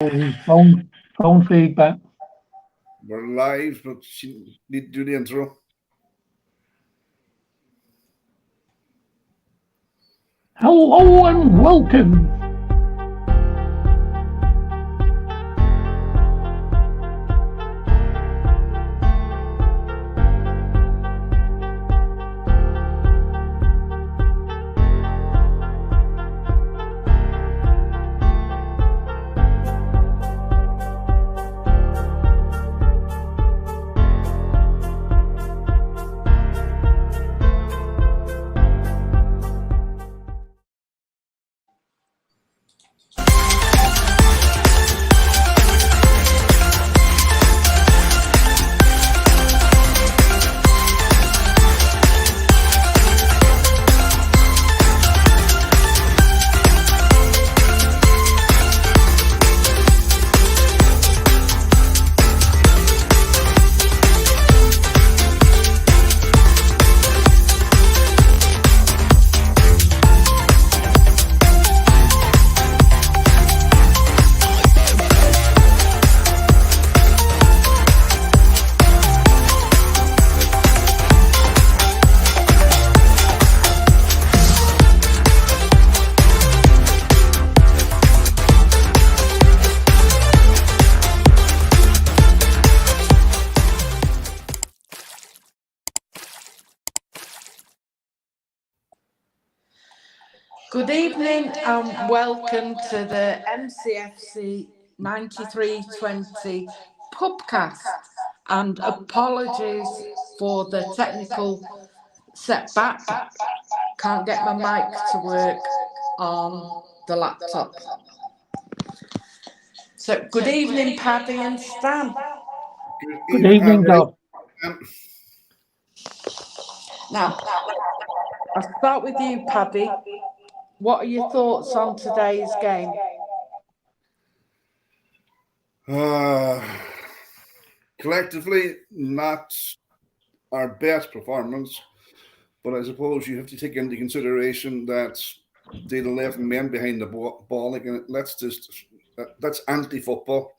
Phone feedback. We're live, but you need to do the intro. Hello and welcome. Good evening and welcome to the MCFC 9320 PUBcast, and apologies for the technical setback. Can't get my mic to work on the laptop. So good evening, Paddy and Stan. Good evening, Doc. Now, I'll start with you, Paddy. What are your thoughts on today's game? Collectively, not our best performance, but I suppose you have to take into consideration that they had 11 men behind the ball. Like, that's anti-football.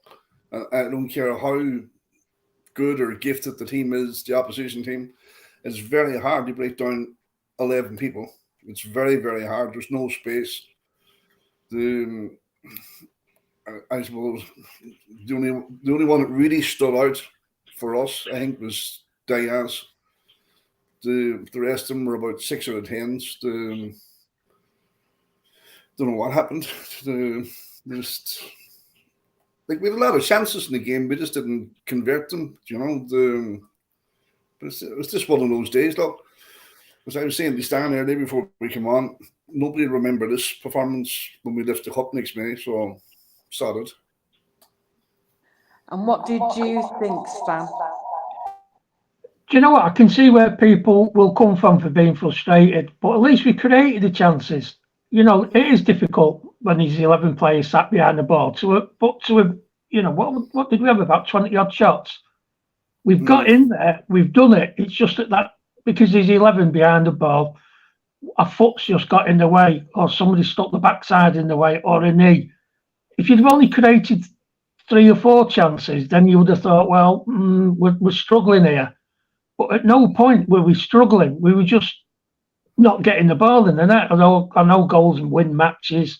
I don't care how good or gifted the team is, the opposition team. It's very hard to break down 11 people. It's very, very hard. There's no space. I suppose the only one that really stood out for us, I think, was Diaz. The rest of them were about 6 out of 10s. Don't know what happened. Like, we had a lot of chances in the game, we just didn't convert them. But it was just one of those days, look. As I was saying to Stan earlier before we came on, nobody remembered this performance when we left the cup next May, so solid. And what did you think, Stan? Do you know what? I can see where people will come from for being frustrated, but at least we created the chances. It is difficult when there's 11 players sat behind the ball. What did we have, about 20 odd shots? We've got in there, we've done it. It's just that because there's 11 behind the ball, a foot's just got in the way, or somebody stuck the backside in the way, or a knee. If you'd have only created 3 or 4 chances, then you would have thought, well, we're struggling here. But at no point were we struggling. We were just not getting the ball in the net. I know goals and win matches,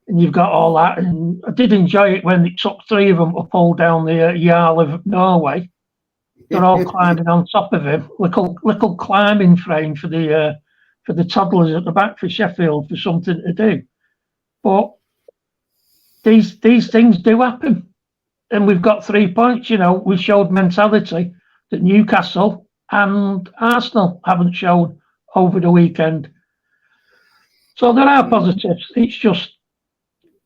and you've got all that. And I did enjoy it when it took 3 of them to pull down the Jarl of Norway. They're all climbing on top of him. Little climbing frame for the toddlers at the back for Sheffield for something to do. But these things do happen, and we've got 3 points. We showed mentality that Newcastle and Arsenal haven't shown over the weekend. So there are positives. It's just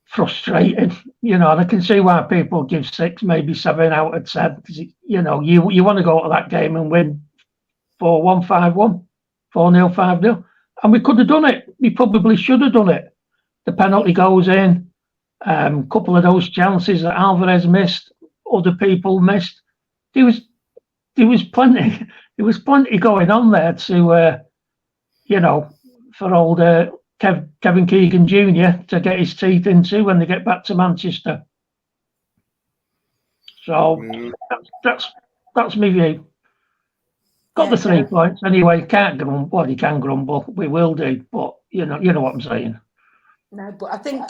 frustrating, and I can see why people give 6, maybe 7 out of 10, because you want to go to that game and win 4-1, 5-1, 4-0, 5-0, and we could have done it. We probably should have done it. The penalty goes in. Couple of those chances that Alvarez missed, other people missed. There was plenty. There was plenty going on there to, for old Kevin Keegan Jr. to get his teeth into when they get back to Manchester. So that's my view. Got the 3 points anyway. Can't grumble. Well, you can grumble. We will do, but you know what I'm saying. No, but I think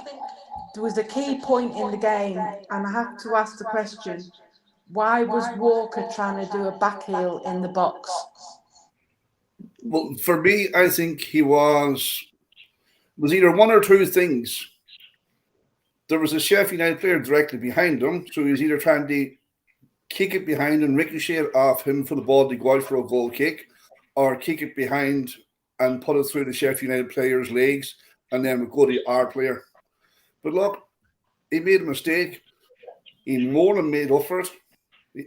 there was a key point in the game, and I have to ask the question: why was Walker trying to do a back heel in the box? Well, for me, I think he was either one or two things. There was a Sheffield United player directly behind him, so he was either trying to kick it behind and ricochet it off him for the ball to go out for a goal kick, or kick it behind and put it through the Sheffield United player's legs, and then go to our player. But look, he made a mistake. He more than made up for it.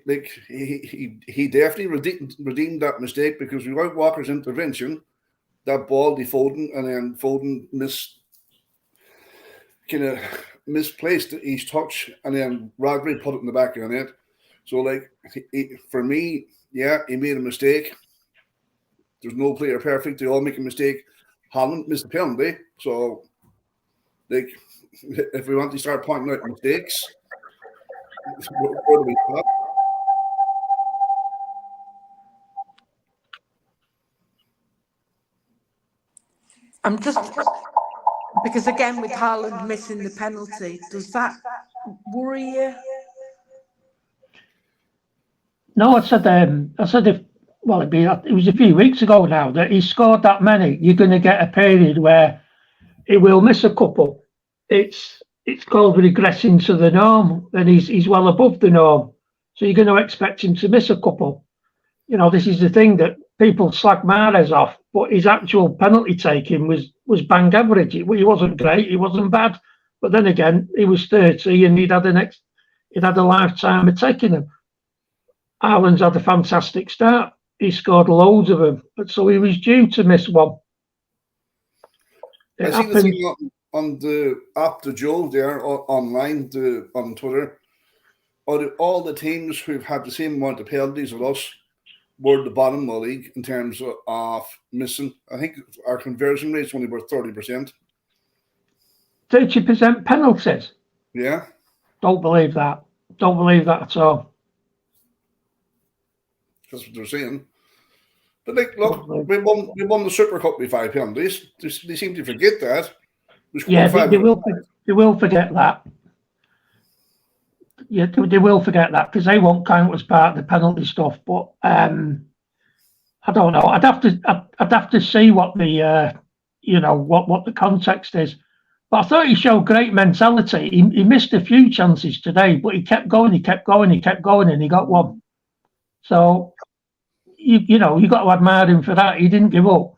Like he definitely redeemed that mistake, because without Walker's intervention, that ball to Foden, and then Foden misplaced his touch, and then Rodri put it in the back of the net. So, like, for me, yeah, he made a mistake. There's no player perfect. They all make a mistake. Haaland missed a penalty. So, like, if we want to start pointing out mistakes, where do we start? I'm just, because again, with Haaland missing the penalty, does that worry you? No, I said it was a few weeks ago now that he scored that many. You're going to get a period where he will miss a couple. It's called regressing to the norm, and he's well above the norm. So you're going to expect him to miss a couple. You know, this is the thing that people slag Mahrez off, but his actual penalty taking was bang average. He wasn't great, he wasn't bad, but then again, he was 30 and he'd had a lifetime of taking them. Haaland's had a fantastic start. He scored loads of them, so he was due to miss one. I see the thing on the app to Joe there online on Twitter. All the teams who've had the same amount of penalties as us were the bottom of the league in terms of missing. I think our conversion rate is only about 30%. 30% penalties? Yeah. Don't believe that. Don't believe that at all. That's what they're saying. But look, we won the Super Cup with 5 penalties. They seem to forget that. Yeah, they will forget that. Yeah, they will forget that, because they won't count as part of the penalty stuff. But I don't know. I'd have to see what the what the context is. But I thought he showed great mentality. He missed a few chances today, but he kept going, and he got one. So you got to admire him for that. He didn't give up.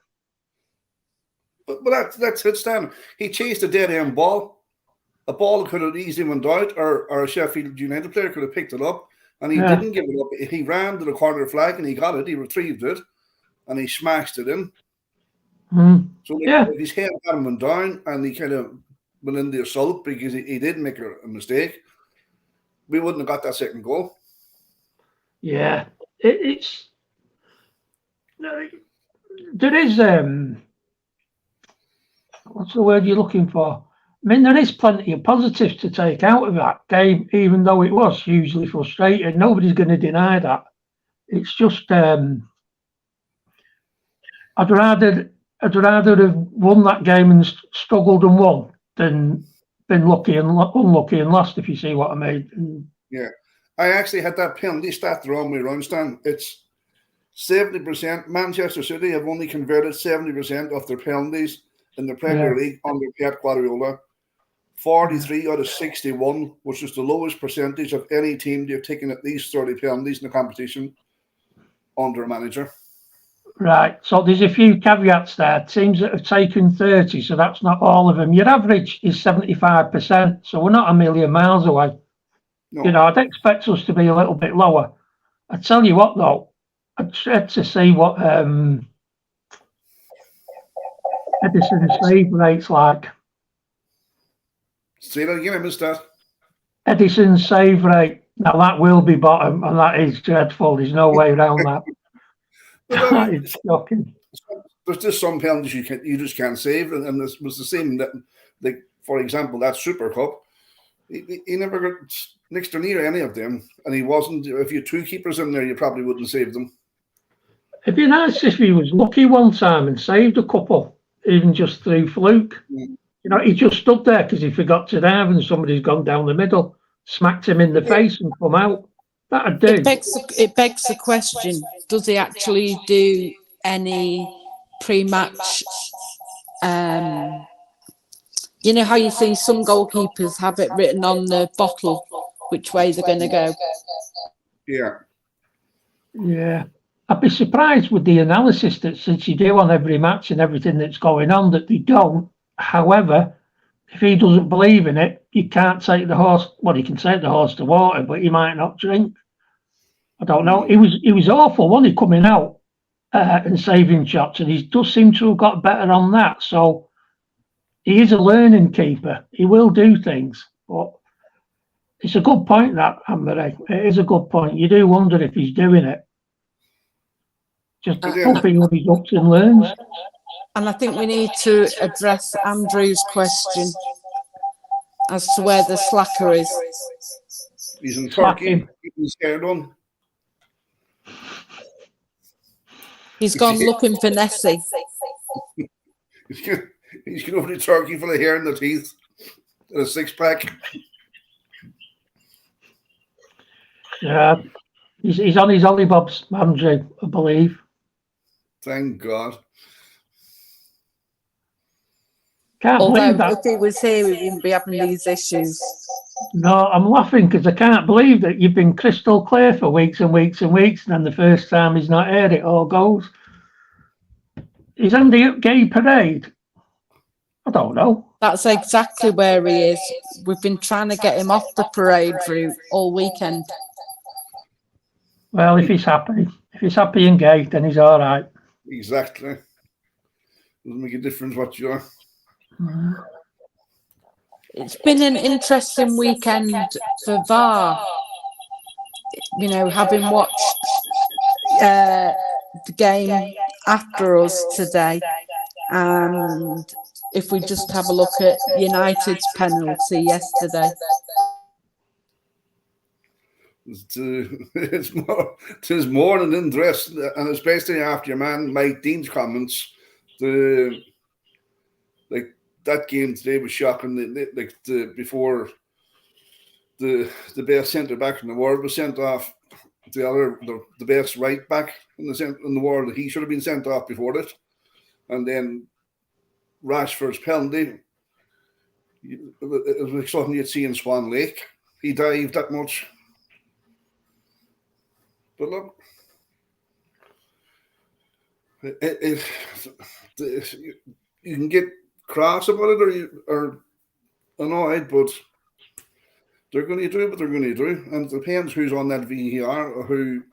But that's it, Stan. He chased a dead end ball. A ball could have easily went out, or a Sheffield United player could have picked it up, and he didn't give it up. He ran to the corner flag and he got it. He retrieved it, and he smashed it in. So if his head had went down and he kind of went in the assault because he did make a mistake, we wouldn't have got that second goal. Yeah, it's there is what's the word you're looking for? I mean, there is plenty of positives to take out of that game, even though it was hugely frustrating. Nobody's going to deny that. It's just I'd rather have won that game and struggled and won than been lucky and unlucky and lost, if you see what I mean. Yeah, I actually had that penalty stat the wrong way around, Stan. It's 70%. Manchester City have only converted 70% of their penalties in the Premier League under Pep Guardiola. 43 out of 61, which is the lowest percentage of any team they've taken at least 30 penalties in the competition under a manager. Right, so there's a few caveats there. Teams that have taken 30, so that's not all of them. Your average is 75%, so we're not a million miles away. No. I'd expect us to be a little bit lower. I tell you what, though, I'd dread to see what Edison's save rate's like. Say that again, I missed that. Edison's save rate. Now that will be bottom, and that is dreadful. There's no way around that. That is shocking. There's just some penalties you just can't save, and this was the same. That, like, for example, that Super Cup, He never got next or near any of them, and he wasn't. If you had 2 keepers in there, you probably wouldn't save them. It'd be nice if he was lucky one time and saved a couple, even just through fluke. You know, he just stood there because he forgot to dive and somebody's gone down the middle, smacked him in the face and come out. That'd do. It begs the question, does he actually do any pre-match, you know how you see some goalkeepers have it written on the bottle which way they're going to go? Yeah. I'd be surprised with the analysis that since you do on every match and everything that's going on that they don't. However, if he doesn't believe in it, you can't take the horse. Well, you can take the horse to water, but he might not drink. I don't know. He was awful, wasn't he, coming out and saving shots, and he does seem to have got better on that. So he is a learning keeper. He will do things, but it's a good point, that, Anne-Marie. It is a good point. You do wonder if he's doing it. Just hoping when he ups and learns. And I think we need to address Andrew's question as to where the slacker is. He's in Turkey. He's scared on. He's gone looking for Nessie. He's going over to Turkey for the hair and the teeth and a 6-pack. Yeah, he's on his Ollibobs, Andrew, I believe. Thank God. Can't believe that. If he was here, we wouldn't be having these issues. No, I'm laughing because I can't believe that you've been crystal clear for weeks and weeks and weeks, and then the first time he's not heard it all goes. Is Andy at Gay Parade? I don't know. That's exactly where he is. We've been trying to get him off the parade route all weekend. Well, if he's happy and gay, then he's all right. Exactly. Doesn't make a difference what you are. It's been an interesting weekend for VAR. You know, having watched the game after us today, and if we just have a look at United's penalty yesterday. It's more than interesting, and especially after your man Mike Dean's comments. That game today was shocking. Before the best centre back in the world was sent off, the best right back in the world, he should have been sent off before that. And then Rashford's penalty, it was like something you'd see in Swan Lake. He dived that much. But look, you can get cross about it or annoyed, but they're going to do what they're going to do, and it depends who's on that VAR or who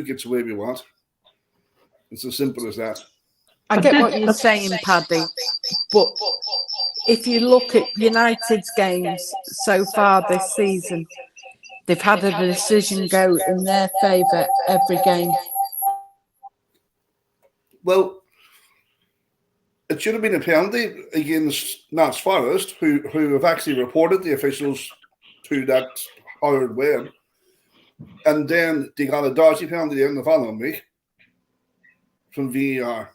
gets away with what. It's as simple as that. I get what you're saying, Paddy, but if you look at United's games so far this season, they've had a decision go in their favour every game. Well, it should have been a penalty against Notts Forest, who have actually reported the officials to that Howard Webb. And then they got a dodgy penalty in the following week from VAR.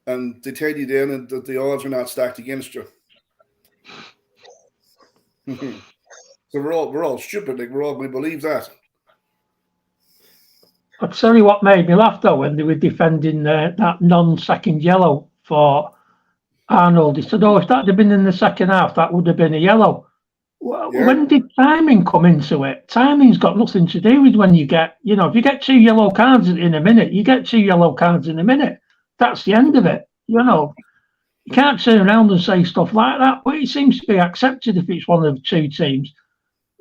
And they tell you then that the odds are not stacked against you. So we're all stupid, like we're all going to believe that. I'll tell you what made me laugh though, when they were defending that non-second yellow for Arnold. He said, if that had been in the second half, that would have been a yellow. Yeah. When did timing come into it? Timing's got nothing to do with when you get, if you get 2 yellow cards in a minute, you get 2 yellow cards in a minute. That's the end of it. You can't turn around and say stuff like that, but it seems to be accepted if it's one of the 2 teams.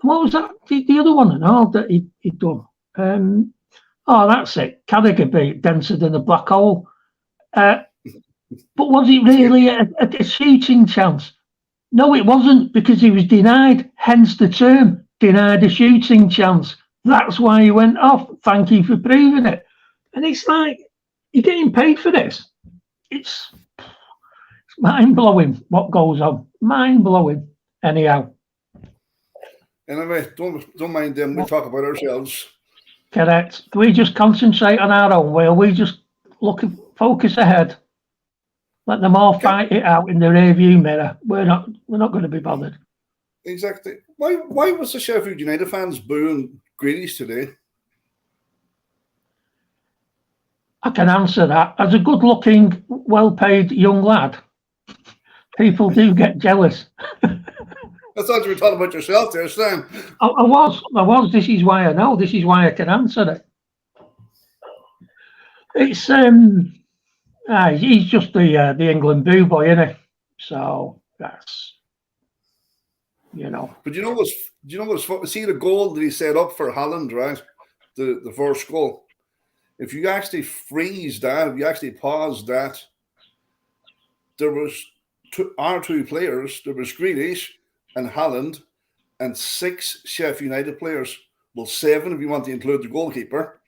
What was that? The other one and all that he'd done. That's it. Carragher beat denser than a black hole. But was it really a shooting chance? No, it wasn't, because he was denied, hence the term, denied a shooting chance. That's why he went off. Thank you for proving it. And it's like, you're getting paid for this. It's mind-blowing what goes on. Mind-blowing. anyhow. Anyway, don't mind them. We'll talk about ourselves. Correct. We just concentrate on our own will. We just focus ahead. Let them all fight it out in the rearview mirror. We're not going to be bothered. Exactly. Why was the Sheffield United fans booing Grealish today? I can answer that. As a good-looking, well-paid young lad, people do get jealous. I thought you were talking about yourself there, Stan. I was. This is why I know. This is why I can answer it. It's he's just the England boo boy, isn't he? So that's, But you know what's see the goal that he set up for Haaland, right? The first goal. If you actually freeze that, if you actually pause that, there was our two players. There was Grealish and Haaland, and 6 Sheffield United players. Well, 7 if you want to include the goalkeeper,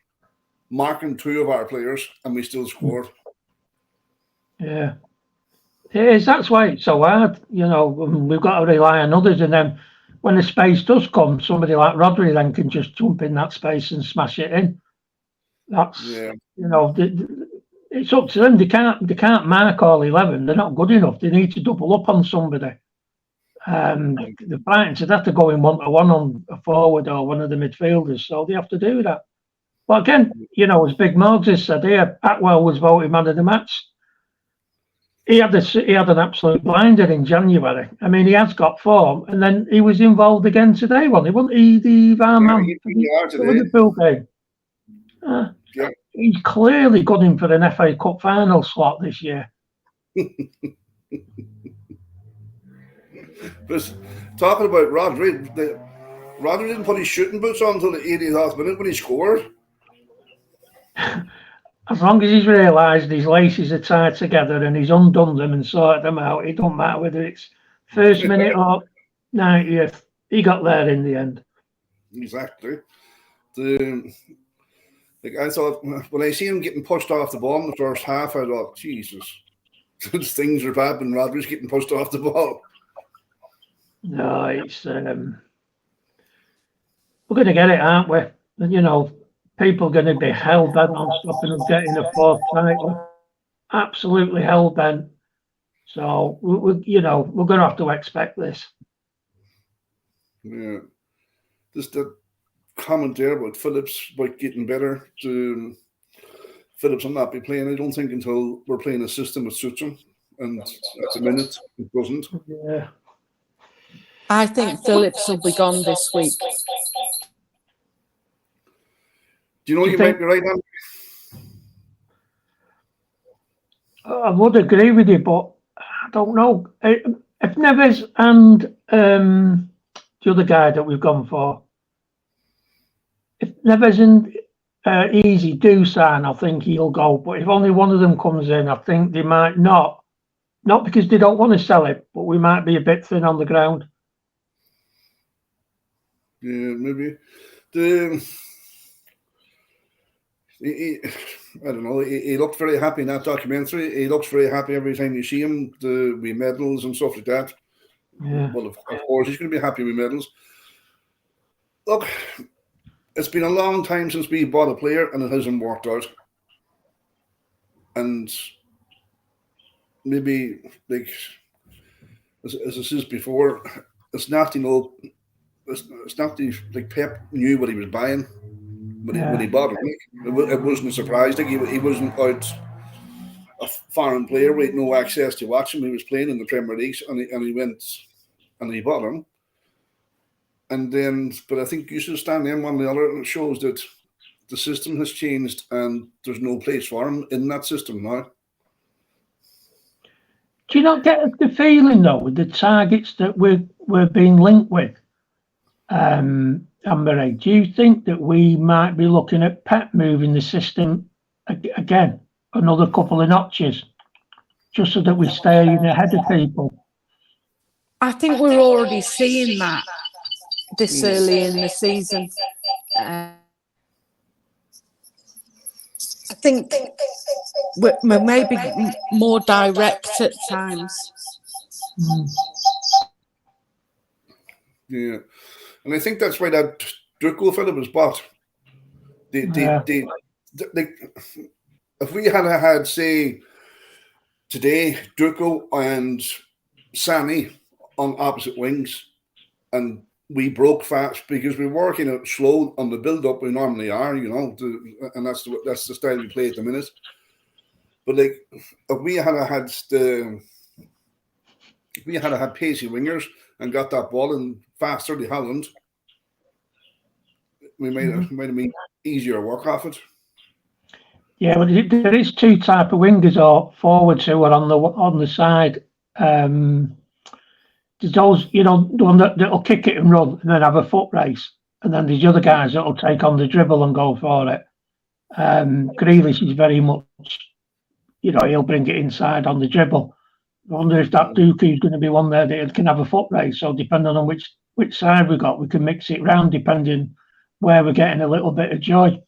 marking 2 of our players, and we still scored. Yeah, it is. That's why it's so hard. We've got to rely on others, and then when the space does come, somebody like Rodri then can just jump in that space and smash it in. That's it's up to them. They can't mark all 11. They're not good enough. They need to double up on somebody. The Brighton would have to go in 1-to-1 on a forward or one of the midfielders, so they have to do that. But again, as Big Morgs has said here, Atwell was voted man of the match. He had an absolute blinder in January. I mean, he has got form, and then he was involved again today, wasn't he? The VAR man for the Liverpool game. Yeah. He's clearly gunning for an FA Cup final slot this year. But talking about Rodri, Rodri didn't put his shooting boots on until the 80th minute when he scored. As long as he's realised his laces are tied together and he's undone them and sorted them out, it don't matter whether it's first minute or 90th. He got there in the end. Exactly. I thought when I see him getting pushed off the ball in the first half, I thought, Jesus, things are bad when Rodri's getting pushed off the ball. No, it's we're going to get it, aren't we? And, people are going to be hell bent on stopping them getting a 4th title. Absolutely hell bent. So we're going to have to expect this. Yeah, just the comment there about Phillips about getting better. Phillips will not be playing, I don't think, until we're playing a system that suits him, and at the minute it doesn't. Yeah. I think Phillips will be gone this week. Do you know you might be right, Andy? I would agree with you, but I don't know. If Neves and the other guy that we've gone for, if Neves and Easy do sign, I think he'll go. But if only one of them comes in, I think they might not. Not because they don't want to sell it, but we might be a bit thin on the ground. Yeah, maybe. I don't know. He looked very happy in that documentary. He looks very happy every time you see him. With medals and stuff like that. Yeah. Well, of course, he's going to be happy with medals. Look, it's been a long time since we bought a player, and it hasn't worked out. And maybe, like as I said before, it's not it's not like Pep knew what he was buying. When he bought him, it wasn't a surprise. Like he wasn't out a foreign player with no access to watch him. He was playing in the Premier League, and he went and he bought him. And then, but I think you should stand in one or the other, and it shows that the system has changed, and there's no place for him in that system now. Do you not get the feeling though with the targets that we're being linked with? Amber, do you think that we might be looking at Pep moving the system again, another couple of notches, just so that we stay ahead of people? I think we're already seeing that this early in the season. I think we're maybe more direct at times. Yeah, and I think that's why that Druko fella was bought. They, if we had say today Druko and Sammy on opposite wings, and we broke fast because we were working out slow on the build up we normally are, you know, and that's the style we play at the minute. But like, if we had had pacey wingers and got that ball in faster than Holland, we might have made easier work off it. Yeah, but there is two type of wingers or forwards who are on the side. There's those, you know, the one that'll kick it and run and then have a foot race, and then there's other guys that'll take on the dribble and go for it. Grealish is very much, you know, he'll bring it inside on the dribble. I wonder if that Dooku's going to be one there that can have a foot race. So depending on which side we got, we can mix it round depending where we're getting a little bit of joy.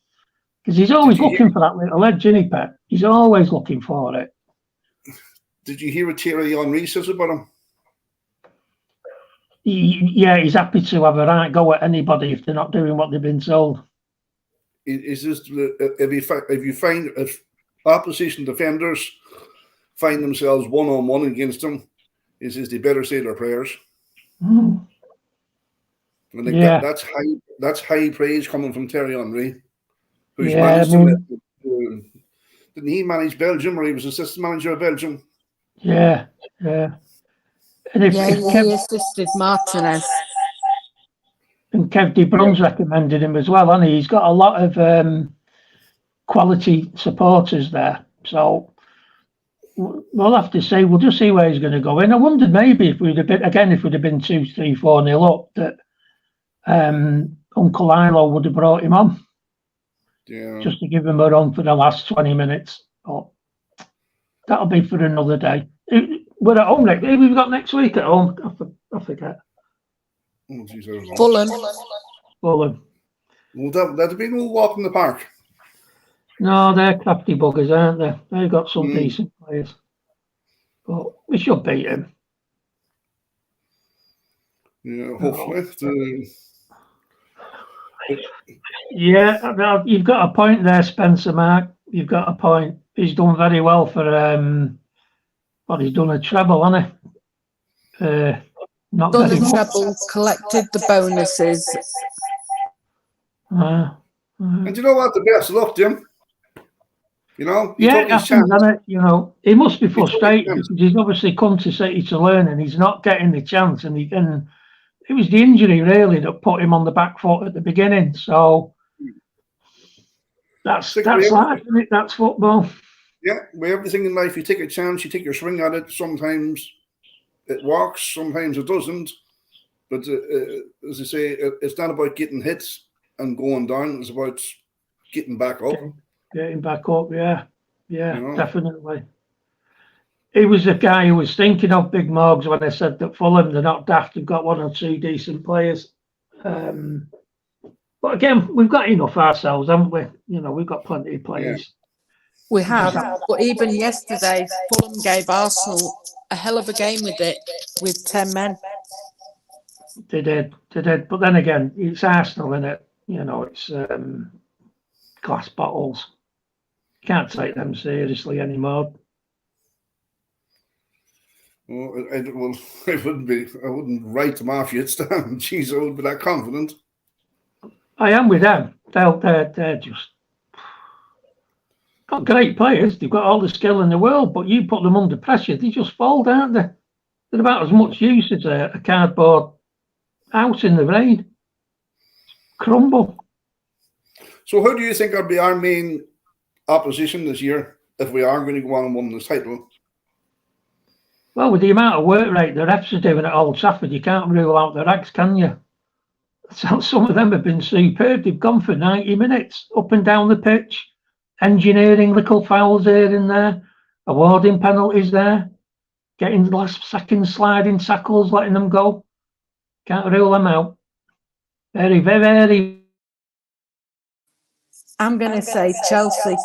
Because he's always looking for that little edge, isn't he, Pep? He's always looking for it. Did you hear what Thierry Henry says about him? He's happy to have a right go at anybody if they're not doing what they've been told. Is this if opposition defenders find themselves one-on-one against them, is they better say their prayers. Mm. I think that's high praise coming from Thierry Henry, who's managed didn't he manage Belgium, or he was assistant manager of Belgium? Yeah. And if he assisted Martinez. And Kev De Bruyne's recommended him as well, hasn't he? He's got a lot of quality supporters there. So we'll have to see. We'll just see where he's going to go in. I wondered maybe if we'd have been 2, 3, 4-0 up, that Uncle Ilo would have brought him on. Yeah. Just to give him a run for the last 20 minutes. But that'll be for another day. We're at home next. Who we've got next week at home? I forget. Oh, geez, Fulham. Well, that'd be no walk in the park. No, they're crafty buggers, aren't they? They've got some decent players. But we should beat him. Yeah, hopefully. Yeah, you've got a point there, Spencer, Mark. You've got a point. He's done very well for he's done a treble, hasn't he? Not done very a treble, collected the bonuses. And you know what? The best of luck, Jim. You know, it happens, doesn't it? You know, he must be frustrated because he's obviously come to City to learn, and he's not getting the chance. And it was the injury really that put him on the back foot at the beginning. So that's life, isn't it? That's football. Yeah, with everything in life, you take a chance, you take your swing at it. Sometimes it works, sometimes it doesn't. But as I say, it's not about getting hits and going down. It's about getting back up. Getting back up, yeah, definitely. He was the guy who was thinking of Big Morgs when I said that Fulham, they're not daft. They've got 1 or 2 decent players. But again, we've got enough ourselves, haven't we? You know, we've got plenty of players. Yeah. We have, but even yesterday, Fulham gave Arsenal a hell of a game with 10 men. They did. But then again, it's Arsenal, isn't it? You know, it's glass bottles. Can't take them seriously anymore. Well, I wouldn't write them off yet, Stan. Jeez, I wouldn't be that confident. I am with them. They're just got great players. They've got all the skill in the world, but you put them under pressure, they just fold, aren't they? They're about as much use as a cardboard house in the rain. Crumble. So who do you think will be our main opposition this year if we are going to go on and win this title? Well, with the amount of work rate the refs are doing at Old Trafford, you can't rule out the rags, can you? So some of them have been superb. They've gone for 90 minutes up and down the pitch, engineering little fouls here and there, awarding penalties there, getting the last second sliding tackles, letting them go. Can't rule them out. Very, very, very. I'm going to say Chelsea.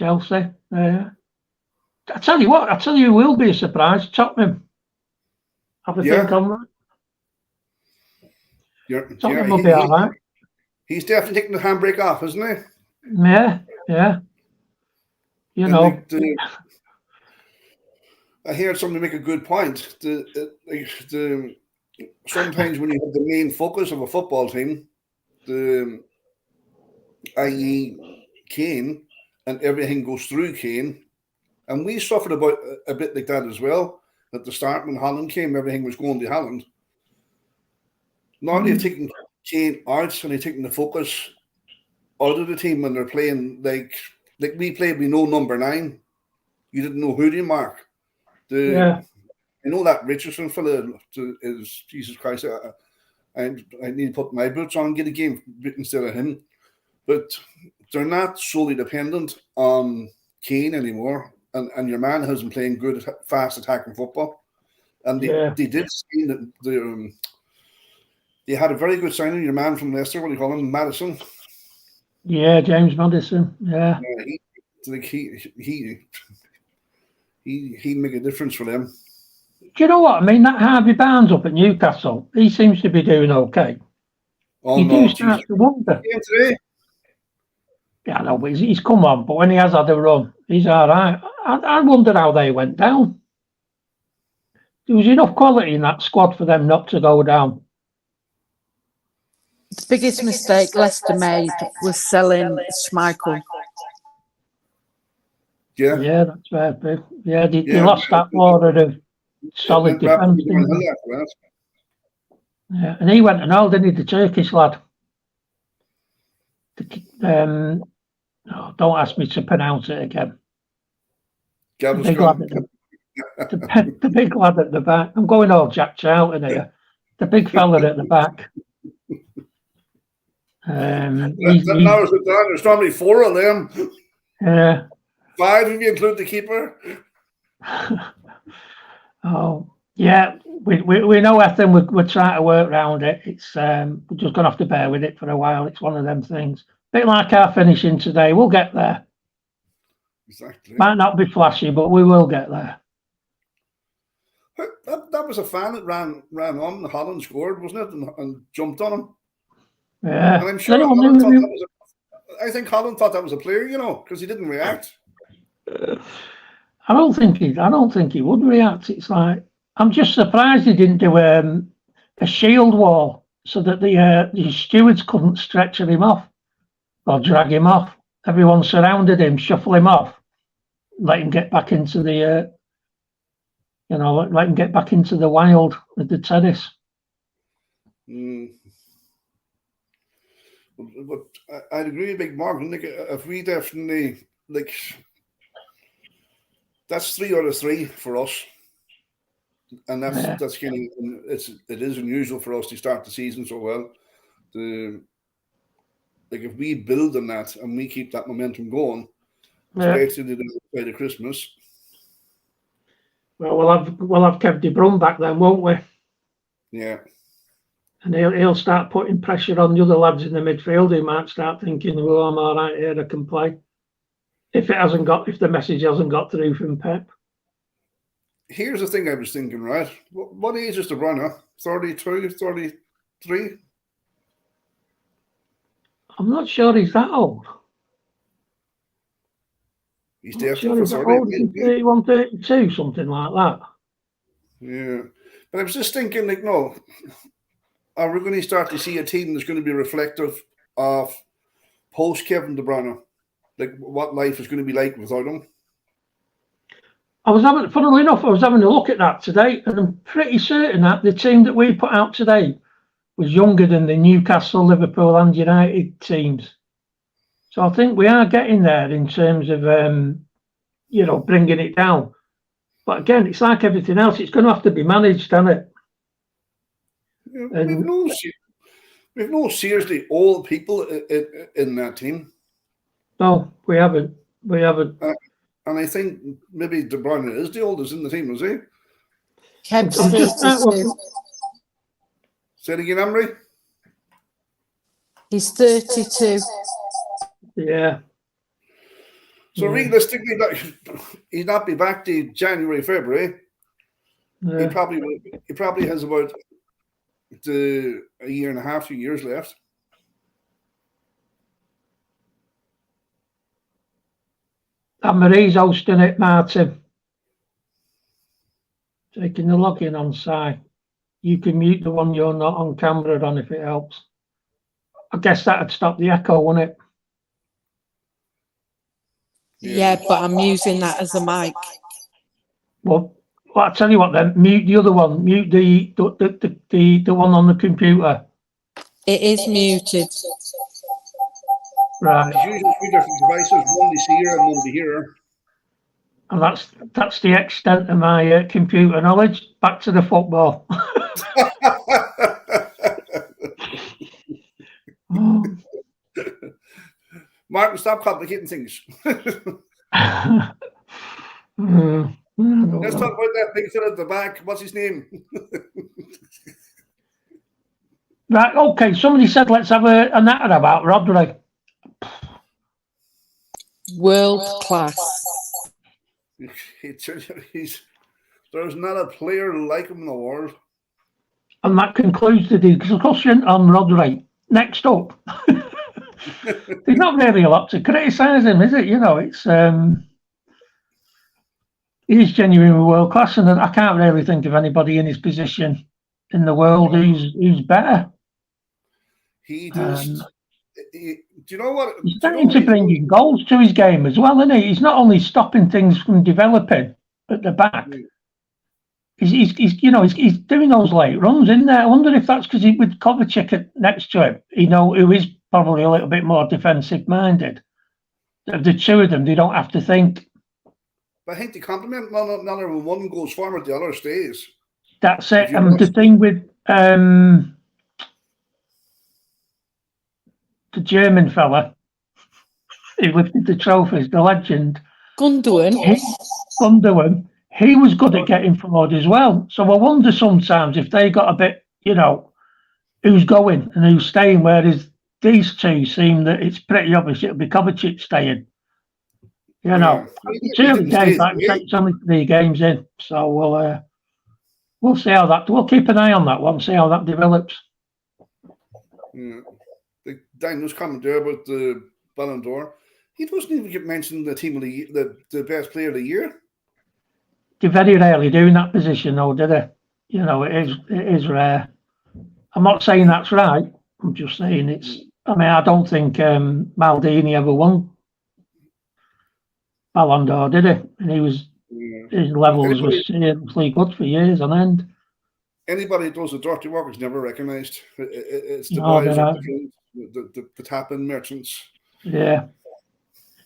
Chelsea. I tell you what, I tell you who will be a surprise, Tottenham. Have a think on that. Tottenham will be all right. He's definitely taking the handbrake off, isn't he? Yeah. You know. I heard somebody make a good point. Sometimes when you have the main focus of a football team, i.e. Kane, and everything goes through Kane, and we suffered about a bit like that as well. At the start, when Holland came, everything was going to Holland. Now they've taken Kane out and they've taken the focus out of the team when they're playing like we played with no number 9. You didn't know who to mark. I know that Richardson fella is Jesus Christ. I need to put my boots on and get a game instead of him. But they're not solely dependent on Kane anymore. And your man has been playing good, fast attacking football. And they did see that they had a very good signing. Your man from Leicester, what do you call him? Madison. Yeah, James Madison. Yeah. He make a difference for them. Do you know what I mean? That Harvey Barnes up at Newcastle, he seems to be doing okay. You do start to wonder. Yeah, I know, but he's come on. But when he has had a run, he's all right. I wonder how they went down. There was enough quality in that squad for them not to go down. The biggest mistake Leicester made was selling Schmeichel. Yeah, that's fair. Yeah, they lost that order of solid defence. Yeah, and he went and all, didn't he, the Turkish lad? Don't ask me to pronounce it again. The big lad at the back. I'm going all Jack Charlton here. The big fella at the back. There's probably 4 of them. Yeah. 5 if you include the keeper. Oh, yeah. We know Ethan. We're trying to work around it. It's we're just going to have to bear with it for a while. It's one of them things. A bit like our finishing today. We'll get there. Exactly. Might not be flashy, but we will get there. That was a fan that ran on. Holland scored, wasn't it? And jumped on him. Yeah. And I'm sure I think Holland thought that was a player, because he didn't react. I don't think he would react. It's like, I'm just surprised he didn't do a shield wall so that the stewards couldn't stretcher him off or drag him off. Everyone surrounded him, shuffle him off, let him get back into the let him get back into the wild with the tennis. But I'd agree with Big Morgan. If we definitely that's 3 out of 3 for us, and that's kind of it is unusual for us to start the season so well. If we build on that and we keep that momentum going, especially by the Christmas. Well, we'll have Kev De Bruyne back then, won't we? Yeah. And he'll start putting pressure on the other lads in the midfield. He might start thinking, "Well, I'm all right here. I can play." If the message hasn't got through from Pep. Here's the thing I was thinking, right? What age is De Bruyne? 32, 33? I'm not sure he's that old. He's definitely 31, 32, something like that. Yeah. But I was just thinking, no, are we going to start to see a team that's going to be reflective of post-Kevin De Bruyne? What life is going to be like without him? Funnily enough, I was having a look at that today, and I'm pretty certain that the team that we put out today was younger than the Newcastle, Liverpool and United teams. So I think we are getting there in terms of, bringing it down. But again, it's like everything else. It's going to have to be managed, isn't it? Yeah, we've no seriously old people in that team. No, we haven't. And I think maybe De Bruyne is the oldest in the team, is he? Say it again, Emery. He's 32. Yeah. So Yeah. realistically, he'd not be back to January, February. Yeah. He probably has about a year and a half, 2 years left. And Marie's hosting it, Martin. Taking the login on side. You can mute the one you're not on camera on if it helps. I guess that'd stop the echo, wouldn't it? Yeah, but I'm using that as a mic. Well, I'll tell you what then, mute the other one. Mute the one on the computer. It is muted. Right. He's using 2 different devices, one to here and one to here. And that's the extent of my computer knowledge. Back to the football. Oh. Martin, stop complicating things. Let's talk about that big fella at the back. What's his name? Right, okay. Somebody said let's have a natter about Rodri. World class. There's not a player like him in the world. And that concludes the discussion on Rodri. Next up. There's not really a lot to criticise him, is it? You know, it's he's genuinely world class, and I can't really think of anybody in his position in the world who's better. He just. Do you know what? He's starting to bring in goals to his game as well, isn't he? He's not only stopping things from developing at the back. He's doing those late runs in there. I wonder if that's because with Kovacic next to him, who is probably a little bit more defensive minded. Of the two of them, they don't have to think. But I think they complement none of them. One goes forward, the other stays. That's it. And the thing with the German fella who lifted the trophies, the legend Gundogan. He was good at getting forward as well. So I wonder sometimes if they got a bit, who's going and who's staying, whereas these two seem that it's pretty obvious it'll be Kovacic staying. It's early days, like it's only 3 games in. So we'll see how we'll keep an eye on that one, see how that develops. Yeah. Daniel's comment there about the Ballon d'Or. He doesn't even get mentioned in the team of the best player of the year. They very rarely do in that position, though, do they? It is rare. I'm not saying that's right. I'm just saying I don't think Maldini ever won Ballon d'Or, did he? And his levels were seriously good for years on end. Anybody that does the dirty work is never recognised. It's the boys at the tap-in merchants. Yeah.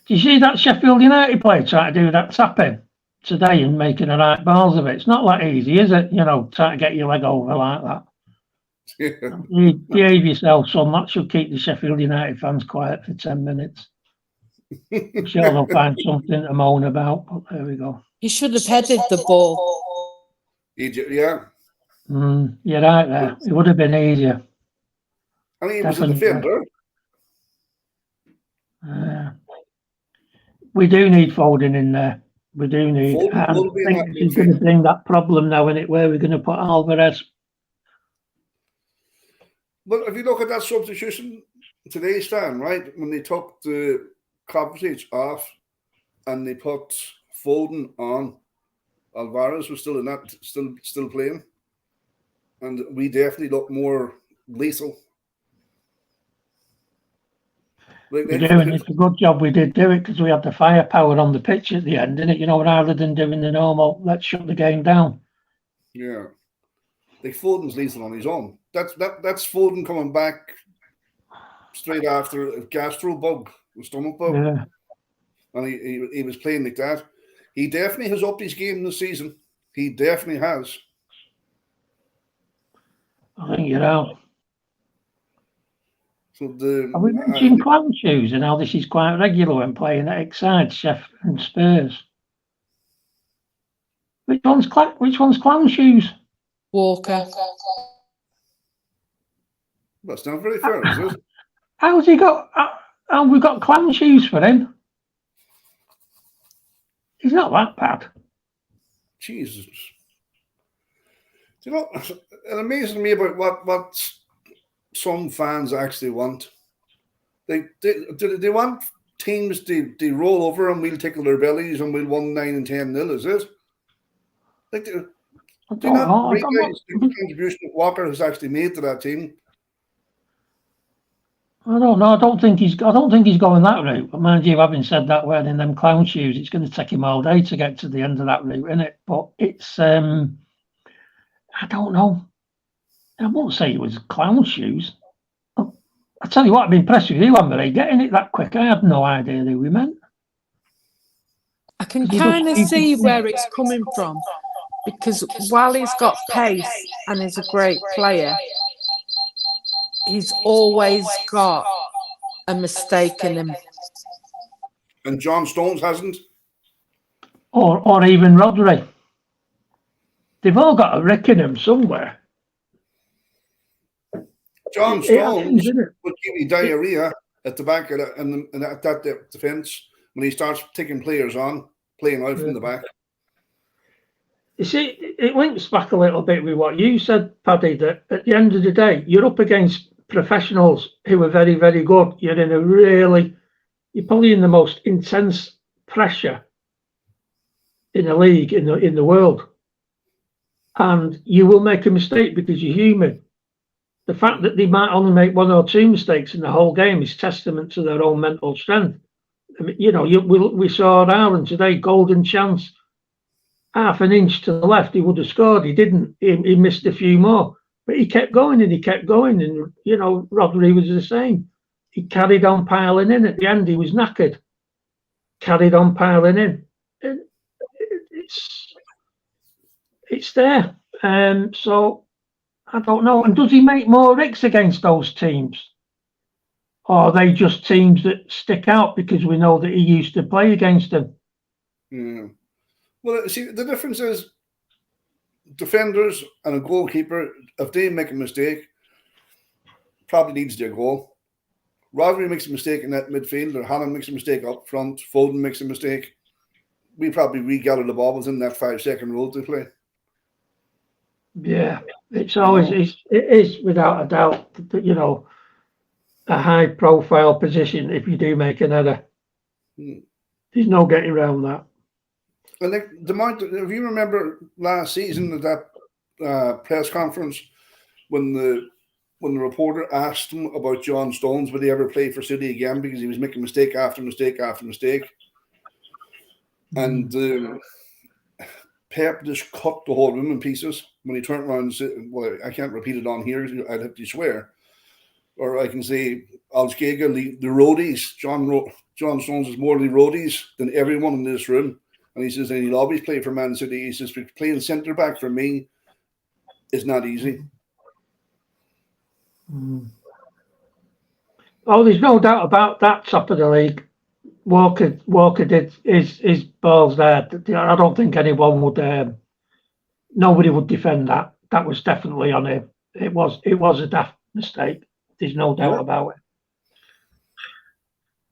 Do you see that Sheffield United player trying to do that tapping today and making the right balls of it? It's not that easy, is it? Trying to get your leg over like that. Yeah. You behave yourself, son. That should keep the Sheffield United fans quiet for 10 minutes. I'm sure they'll find something to moan about, but there we go. He should have headed the ball. Yeah. You're right there. It would have been easier. I mean, he was a defender. We do need Foden in there. We do need. I think he's going to bring that problem now in it, where we're going to put Alvarez. But if you look at that substitution today, Stan, right, when they took the Kovacic off and they put Foden on, Alvarez was still in that, still playing, and we definitely look more lethal. We're doing it's a good job we did do it, because we had the firepower on the pitch at the end, didn't it? Rather than doing the normal, let's shut the game down. Yeah. Foden's lethal on his own. That's Foden coming back straight after a gastro bug, a stomach bug. Yeah. And he was playing like that. He definitely has upped his game this season. He definitely has. I think you're out. So Are we mentioning clown shoes and how this is quite regular when playing at Exide, Sheffield and Spurs? Which one's clown shoes? Walker. That's not very fair, is it? How's he got? Have we got clown shoes for him? not that bad. Jesus. Do you know, it amazes me about what some fans actually want. They want teams to roll over and we'll tickle their bellies and we'll win 9 and 10-0, is it? Like, do you not realize the contribution that Walker has actually made to that team? I don't know. I don't think he's going that route. But mind you, having said that, wearing them clown shoes, it's going to take him all day to get to the end of that route, isn't it? But it's, I don't know. I won't say it was clown shoes. I tell you what, I've been impressed with you, Anne-Marie, getting it that quick. I had no idea who we meant. I can kind of see where it's coming from, because while he's got pace and is a great player, he's always got a mistake in him. And John Stones hasn't? Or even Rodri. They've all got a wreck in them somewhere. John Stones would give you diarrhea at the back of and at that defence when he starts taking players on, playing out from the back. You see, it links back a little bit with what you said, Paddy, that at the end of the day, you're up against professionals who are very, very good. You're probably in the most intense pressure in a league in the world. And you will make a mistake because you're human. The fact that they might only make 1 or 2 mistakes in the whole game is testament to their own mental strength. I mean, we saw Ireland today, golden chance, half an inch to the left, he would have scored. He didn't. He missed a few more, but he kept going and he kept going. And Rodri was the same. He carried on piling in. At the end, he was knackered. Carried on piling in. And it's there. So. I don't know. And does he make more ricks against those teams? Or are they just teams that stick out because we know that he used to play against them? Yeah. Well, see, the difference is defenders and a goalkeeper, if they make a mistake, probably needs their goal. Rodri makes a mistake in that midfield, or Haaland makes a mistake up front, Foden makes a mistake, we probably regather the ball within that 5-second rule to play. Yeah, it's always it is without a doubt that a high profile position if you do make an error. There's no getting around that. And if you remember last season at that press conference when the reporter asked him about John Stones, would he ever play for City again because he was making mistake after mistake after mistake, and Pep just cut the whole room in pieces when he turned around and said, well, I can't repeat it on here, I'd have to swear. Or I can say, Alskega, the roadies, John Stones is more the roadies than everyone in this room. And he says, and he'll always play for Man City. He says, playing centre-back for me is not easy. Oh, there's no doubt about that. Top of the league, Walker did his balls there. I don't think anyone would. Nobody would defend that. That was definitely on him. It was a daft mistake. There's no doubt about it.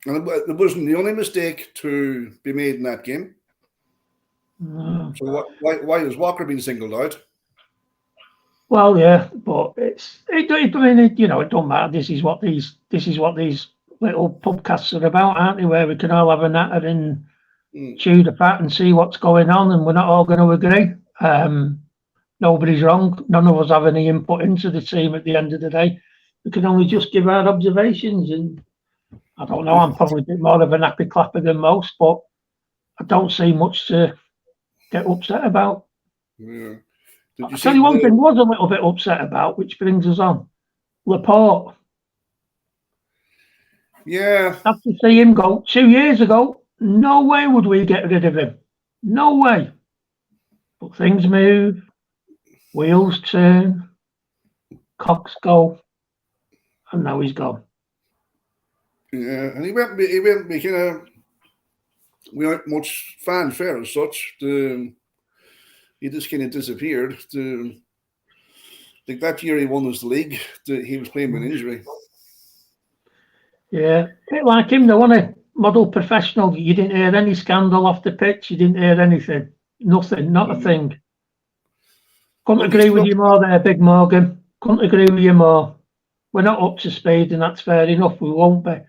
And it wasn't the only mistake to be made in that game. So why is Walker being singled out? Well, yeah, but it don't matter. This is what these little podcasts are about, aren't they? Where we can all have a natter and chew the fat and see what's going on, and we're not all going to agree. Nobody's wrong. None of us have any input into the team at the end of the day. We can only just give our observations, and I don't know. I'm probably a bit more of an happy clapper than most, but I don't see much to get upset about. Yeah. I'll tell you one thing I was a little bit upset about, which brings us on. Laporte. Yeah. After seeing him go 2 years ago, no way would we get rid of him. No way. But things move, wheels turn, cocks go, and now he's gone. Yeah, and he went kind of without much fanfare as such. He just kind of disappeared. Like that year he won us the league, he was playing with an injury. Yeah, a bit like him though, wasn't model professional. You didn't hear any scandal off the pitch. You didn't hear anything. Nothing. Not a thing. Couldn't agree with you more there, Big Morgan. Couldn't agree with you more. We're not up to speed, and that's fair enough. We won't be.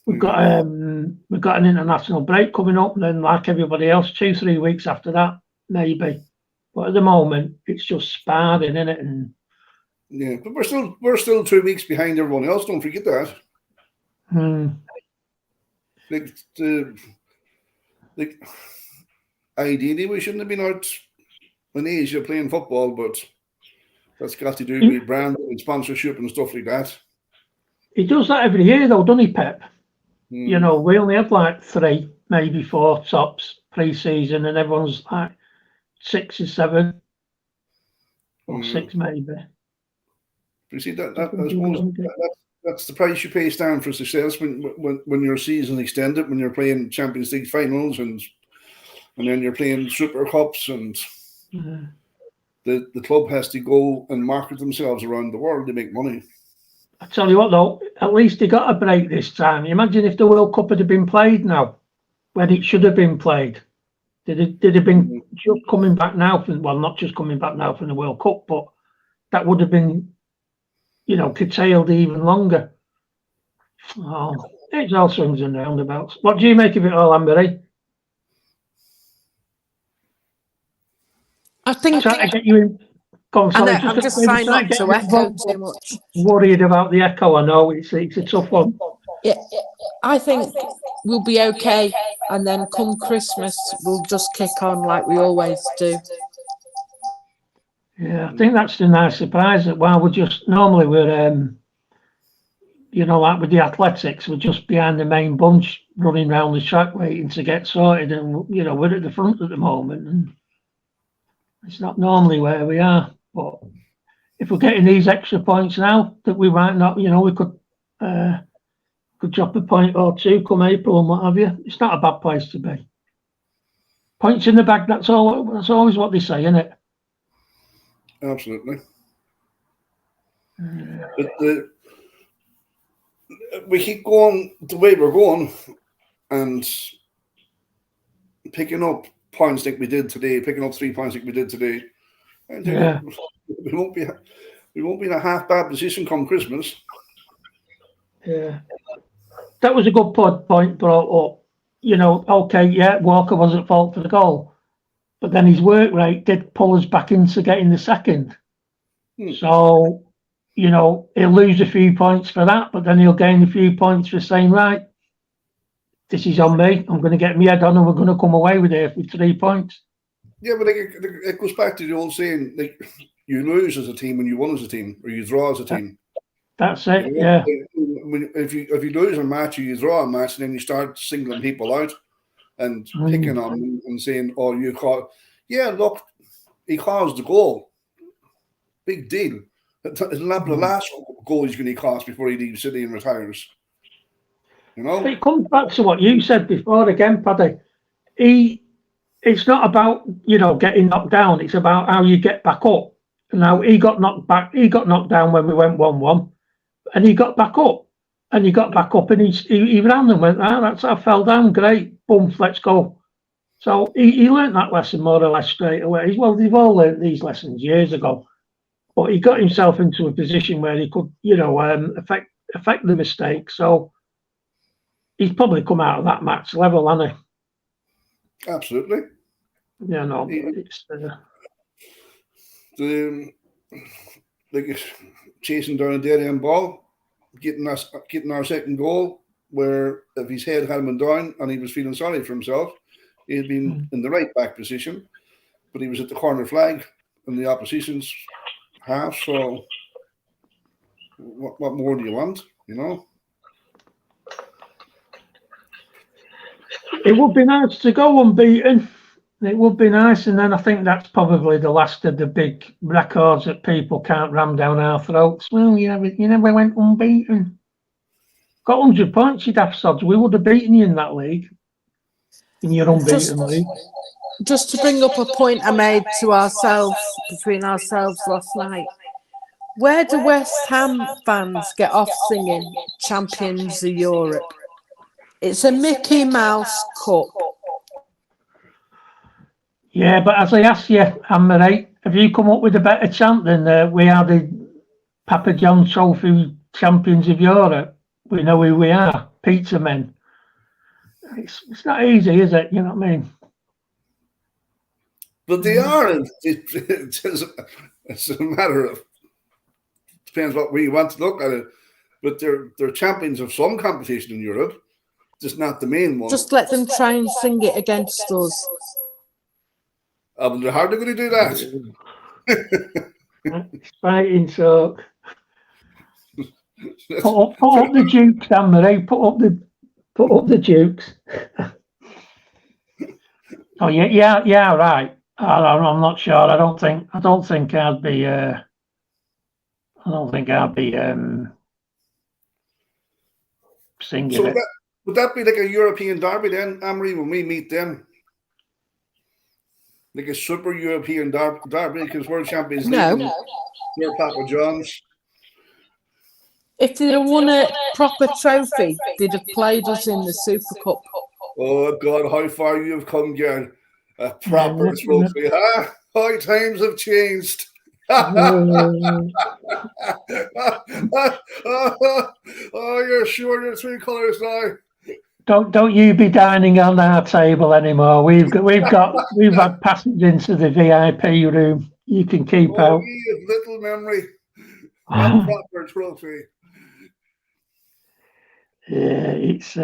We've got an international break coming up, and then like everybody else, 2-3 weeks after that, maybe. But at the moment, it's just sparring, isn't it? And yeah, but we're still 2 weeks behind everyone else. Don't forget that. Like, ideally, we shouldn't have been out in Asia playing football, but that's got to do with brand and sponsorship and stuff like that. He does that every year, though, doesn't he, Pep? You know, we only have like 3, maybe 4 tops pre-season, and everyone's like 6 or 7, or 6 maybe. You see, I suppose that's the price you pay, Stan, for success when your season extended, when you're playing Champions League finals and then you're playing Super Cups, and the club has to go and market themselves around the world to make money. I tell you what, though, at least they got a break this time. Imagine if the World Cup had been played now, when it should have been played. They'd have been just coming back now from, well, not just coming back now from the World Cup, but that would have been, you know, curtailed even longer. Oh, it's all swings and roundabouts. What do you make of it all, Amber? I think. Trying to get you in. I'm just trying not to echo too much. Worried about the echo. I know it's a tough one. Yeah, I think we'll be okay, and then come Christmas, we'll just kick on like we always do. Yeah, I think that's the nice surprise that while we're you know, like with the athletics, we're just behind the main bunch, running around the track waiting to get sorted, and you know we're at the front at the moment, and it's not normally where we are. But if we're getting these extra points now, that we might not, you know, we could drop a point or 2 come April and what have you. It's not a bad place to be. Points in the bag. That's all. That's always what they say, isn't it? Absolutely. But we keep going the way we're going, and picking up points like we did today, picking up 3 points like we did today. And we won't be in a half bad position come Christmas. Yeah, that was a good point brought up. You know, okay, yeah, Walker was at fault for the goal, but then his work rate did pull us back into getting the second. So, you know, he'll lose a few points for that, but then he'll gain a few points for saying, right, this is on me. I'm going to get my head on, and we're going to come away with it with 3 points. Yeah, but it goes back to the old saying, like, you lose as a team when you win as a team, or you draw as a team. That's it, yeah. If you lose a match or you draw a match, and then you start singling people out and picking on them and saying, oh, you caught. Yeah, look, he caused the goal. Big deal. It'll not be the last goal he's going to cost before he leaves City and retires. You know? It comes back to what you said before again, Paddy. It's not about, you know, getting knocked down. It's about how you get back up. Now, he got knocked down when we went 1-1, and he got back up. And he got back up, and he ran and went, I fell down, great, boom, let's go. So he learnt that lesson more or less straight away. Well, they've all learnt these lessons years ago. But he got himself into a position where he could, you know, affect the mistake. So he's probably come out of that match level, hasn't he? Absolutely. Yeah, no, it's like chasing down a dead end ball, getting our second goal, where if his head hadn't been down and he was feeling sorry for himself, he had been in the right back position, but he was at the corner flag in the opposition's half. So what more do you want, you know? It would be nice to go unbeaten. It would be nice, and then I think that's probably the last of the big records that people can't ram down our throats. Well, you never went unbeaten. Got 100 points, you'd have sods. We would have beaten you in that league, in your unbeaten league. Just to bring up a point I made to ourselves, between ourselves last night. Where do West Ham fans get off singing Champions of Europe? It's a Mickey Mouse Cup. Yeah, but as I asked you, Anne-Marie, have you come up with a better chant than we are the Papa John Trophy champions of Europe? We know who we are, pizza men. It's not easy, is it? You know what I mean? But they are. It's a matter of, depends what way you want to look at it. But they're champions of some competition in Europe, just not the main one. Just let them try and sing it against us. But they're hardly going to do that. It's fighting, so put up the Dukes, Anne-Marie. Put up the Dukes. Oh yeah, right. I'm not sure. I don't think I'd be. I don't think I'd be singing So it. would that be like a European derby then, Anne-Marie, when we meet them? Like a super European derby because World Champions League and we're Papa John's. If they'd have won a proper trophy, they'd have played us in the Super Cup. Oh God, how far you have come, girl. A proper trophy, huh? How times have changed. Oh, you're sure you're three colours now. Don't you be dining on our table anymore. We've had passage into the VIP room. You can keep out. Ye of little memory. A proper trophy. Yeah, it's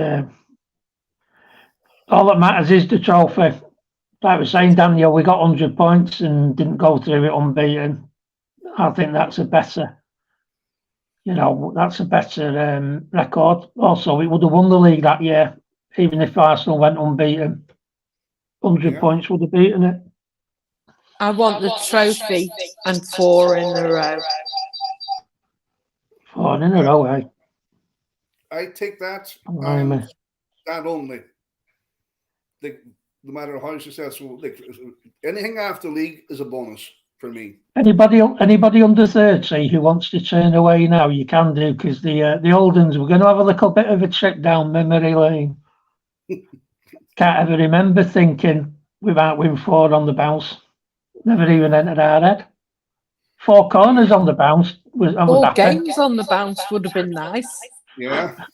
all that matters is the trophy. Like I was saying, Daniel, we got 100 points and didn't go through it unbeaten. I think that's a better, record. Also, we would have won the league that year, even if Arsenal went unbeaten. 100 points would have beaten it. I want the trophy and 4 in a row. 4 in a row, eh? I take that Blimey. and that only. Like, no matter how successful, like anything after league is a bonus for me. Anybody under 30 who wants to turn away now, you can do, because the old ones, we're going to have a little bit of a trip down memory lane. Can't ever remember thinking we might win 4 on the bounce. Never even entered our head. 4 corners on the bounce. I was 4 happy. games on the bounce would have been nice. Yeah. Can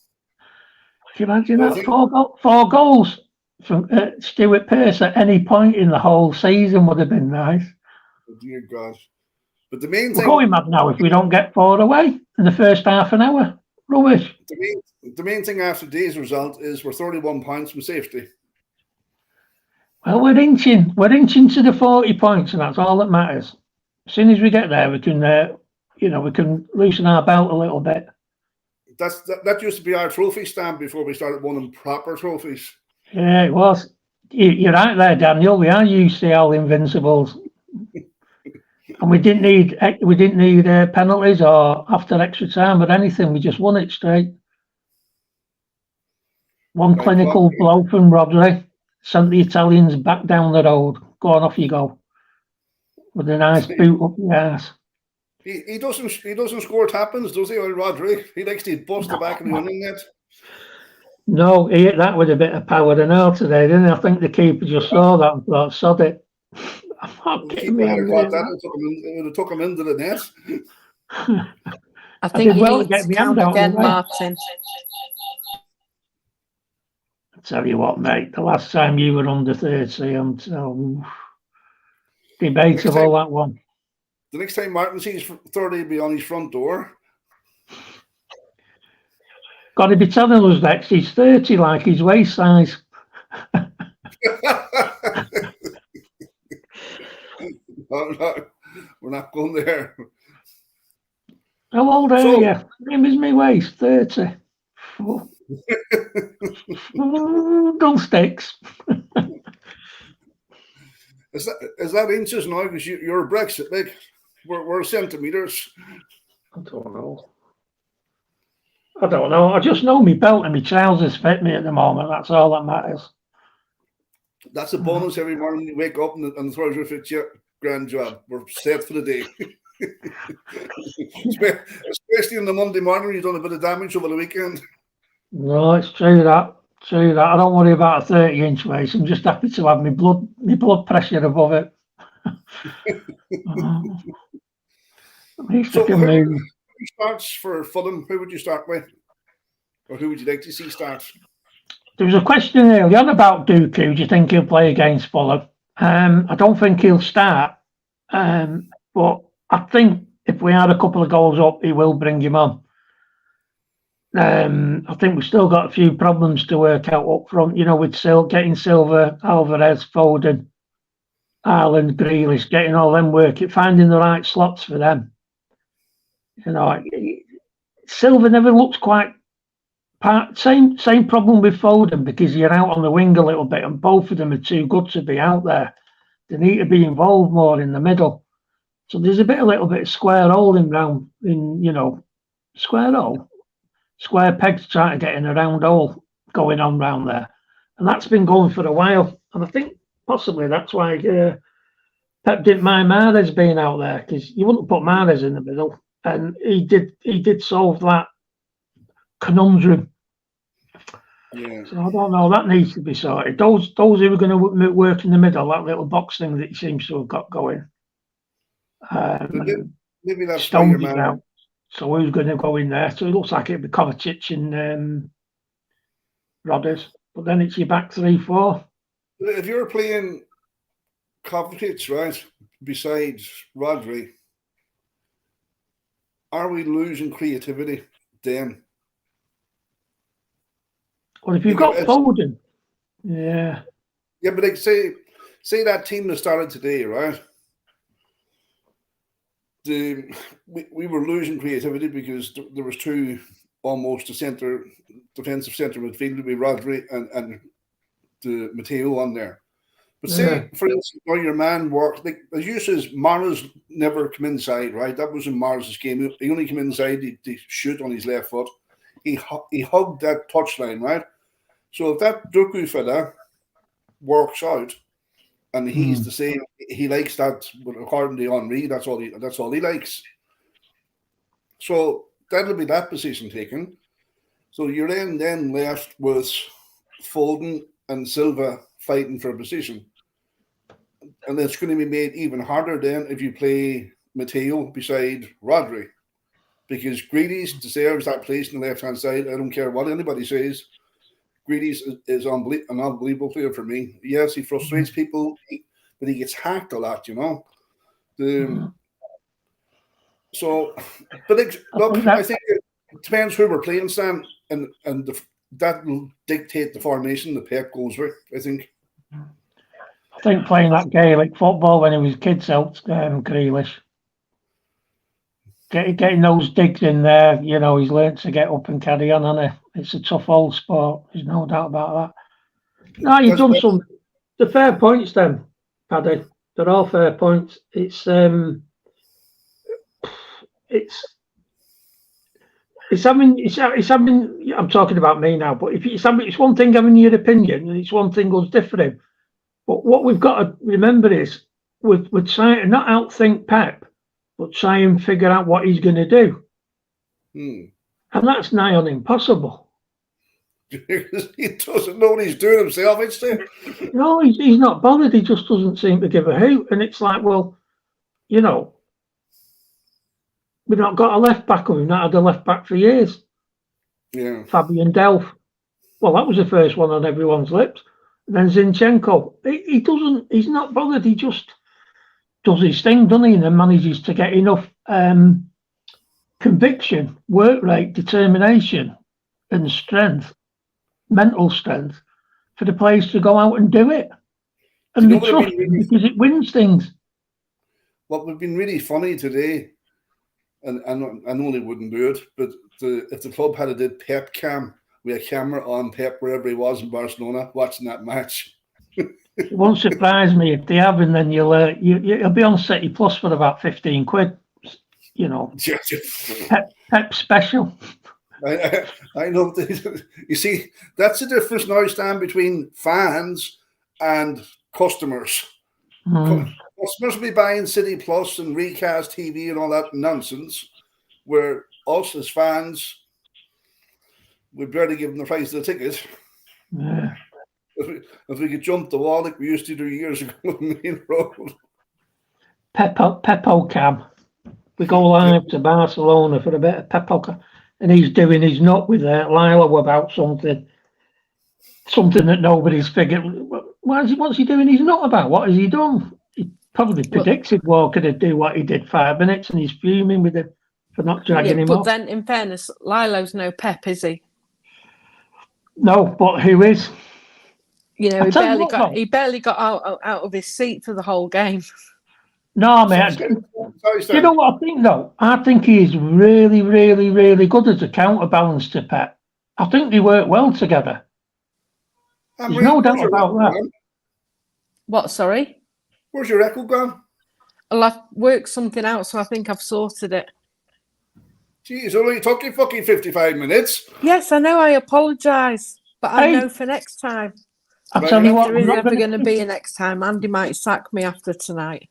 you imagine that? 4 goals from Stuart Pearce at any point in the whole season would have been nice. Oh, dear God. But the main We're thing... going mad now if we don't get 4 away in the first half an hour. Rubbish. The main thing after today's result is we're 31 points from safety. Well, we're inching to the 40 points, and that's all that matters. As soon as we get there, we can, we can loosen our belt a little bit. That used to be our trophy stamp before we started winning proper trophies. Yeah, it was. You're right there, Daniel. We are UCL invincibles, and we didn't need penalties or after extra time or anything. We just won it straight. One clinical blow from Rodri sent the Italians back down the road. Go on, off you go, with a nice boot up the arse. He doesn't score tap-ins, does he, or Rodri? He likes to bust the back of the running net. No, he hit that with a bit of power and all today, didn't he? I think the keeper just saw that and thought, sod it. I'm not getting me on that. It would have took him into the net. I think you need get to me count hand out again, the way. Martin. I tell you what, mate, the last time you were under 30, I'm debatable, that one. The next time Martin sees 30, he'll be on his front door. Got to be telling us next, he's 30 like his waist size. No, we're not going there. How old are you? Same as my waist, 30. Gun sticks. Is that inches now? Because you're a Brexit, like we're centimeters. I don't know. I just know my belt and my trousers fit me at the moment. That's all that matters. That's a bonus every morning you wake up and the trouser fits you. Grand job. We're set for the day. Especially on the Monday morning, you've done a bit of damage over the weekend. No, it's true that. See that? I don't worry about a 30-inch waist. I'm just happy to have my blood pressure above it. At least I So can move. who starts for Fulham? Who would you start with? Or who would you like to see start? There was a question earlier on about Dooku. Do you think he'll play against Fulham? I don't think he'll start. But I think if we had a couple of goals up, he will bring him on. I think we've still got a few problems to work out up front, with getting Silva, Alvarez, Foden, Ireland, Grealish, getting all them working, finding the right slots for them. Silva never looks quite same problem with Foden, because you're out on the wing a little bit, and both of them are too good to be out there. They need to be involved more in the middle. So there's a little bit of square hole square pegs trying to get in a round hole going on round there, and that's been going for a while. And I think possibly that's why Pep didn't mind Mahrez being out there, because you wouldn't put Mahrez in the middle, and he did solve that conundrum. Yeah. So I don't know. That needs to be sorted. Those who are going to work in the middle, that little box thing that he seems to have got going. Maybe that's Stones is out. So who's going to go in there? So it looks like it'll be Kovacic and Rodgers. But then it's your back 3-4. If you're playing Kovacic, right, besides Rodri, are we losing creativity then? Well, if you've got Foden, yeah. Yeah, but like say that team that started today, right? We were losing creativity because there was two almost defensive centre midfielder with Rodri and the Matteo on there. But say, for instance, your man worked, like as you says, Mahrez never come inside, right? That was in Mahrez's game. He only came inside to shoot on his left foot. He hugged that touchline, right? So if that Dooku fella works out, and he's the same, he likes that. But according to Henry, that's all he likes. So that'll be that position taken. So you're then left with Foden and Silva fighting for a position, and it's going to be made even harder then if you play Matteo beside Rodri, because Grealish deserves that place on the left hand side. I don't care what anybody says. Grealish is an unbelievable player for me. Yes, he frustrates people, but he gets hacked a lot, So, but look, I think it depends who we're playing, Stan, and that will dictate the formation the Pep goes with, I think. I think playing that Gaelic football when he was kids helped Grealish. Getting those digs in there, he's learnt to get up and carry on, hasn't he? It's a tough old sport. There's no doubt about that. No, you've done some. The fair points, then, Paddy. They're all fair points. It's having. I'm talking about me now, but it's one thing having your opinion, and it's one thing us differing. But what we've got to remember is we're trying to not outthink Pep, but try and figure out what he's going to do. And that's nigh on impossible. He doesn't know what he's doing himself, it's it? No, he's not bothered. He just doesn't seem to give a hoot. And it's like, well, we've not got a left back, or we've not had a left back for years. Yeah. Fabian Delph. Well, that was the first one on everyone's lips. And then Zinchenko. He's not bothered. He just does his thing, doesn't he? And then manages to get enough conviction, work rate, determination, and strength, mental strength, for the players to go out and do it. And they trust him because it wins things. What would have been really funny today, and I know they wouldn't do it, but if the club had did Pep Cam with a camera on Pep wherever he was in Barcelona watching that match. It won't surprise me if they have, and then you'll be on City Plus for about £15. Pep special. I know. You see, that's the difference now, Stan, between fans and customers. Customers will be buying City Plus and Recast TV and all that nonsense, where us as fans, we barely give them the price of the ticket. Yeah. If we could jump the wall like we used to do years ago on the main road. Pepo Cam. We go live to Barcelona for a bit of Pepo Cam. And he's doing his nut with Lilo about something that nobody's figured. What's he doing his nut about? What has he done? He probably predicted Walker to do what he did 5 minutes, and he's fuming with him for not dragging him but up. then, in fairness, Lilo's no Pep, is he? No, but who is? You know, he barely got out of his seat for the whole game. No, mate. You know what I think, though? I think he is really, really, really good as a counterbalance to Pep. I think they work well together. There's no doubt about that. What, sorry? Where's your echo gone? Well, I've worked something out, so I think I've sorted it. Geez, only took you fucking 55 minutes. Yes, I know, I apologise. But I know for next time. I'll tell you what. There is ever going to be a next time. Andy might sack me after tonight.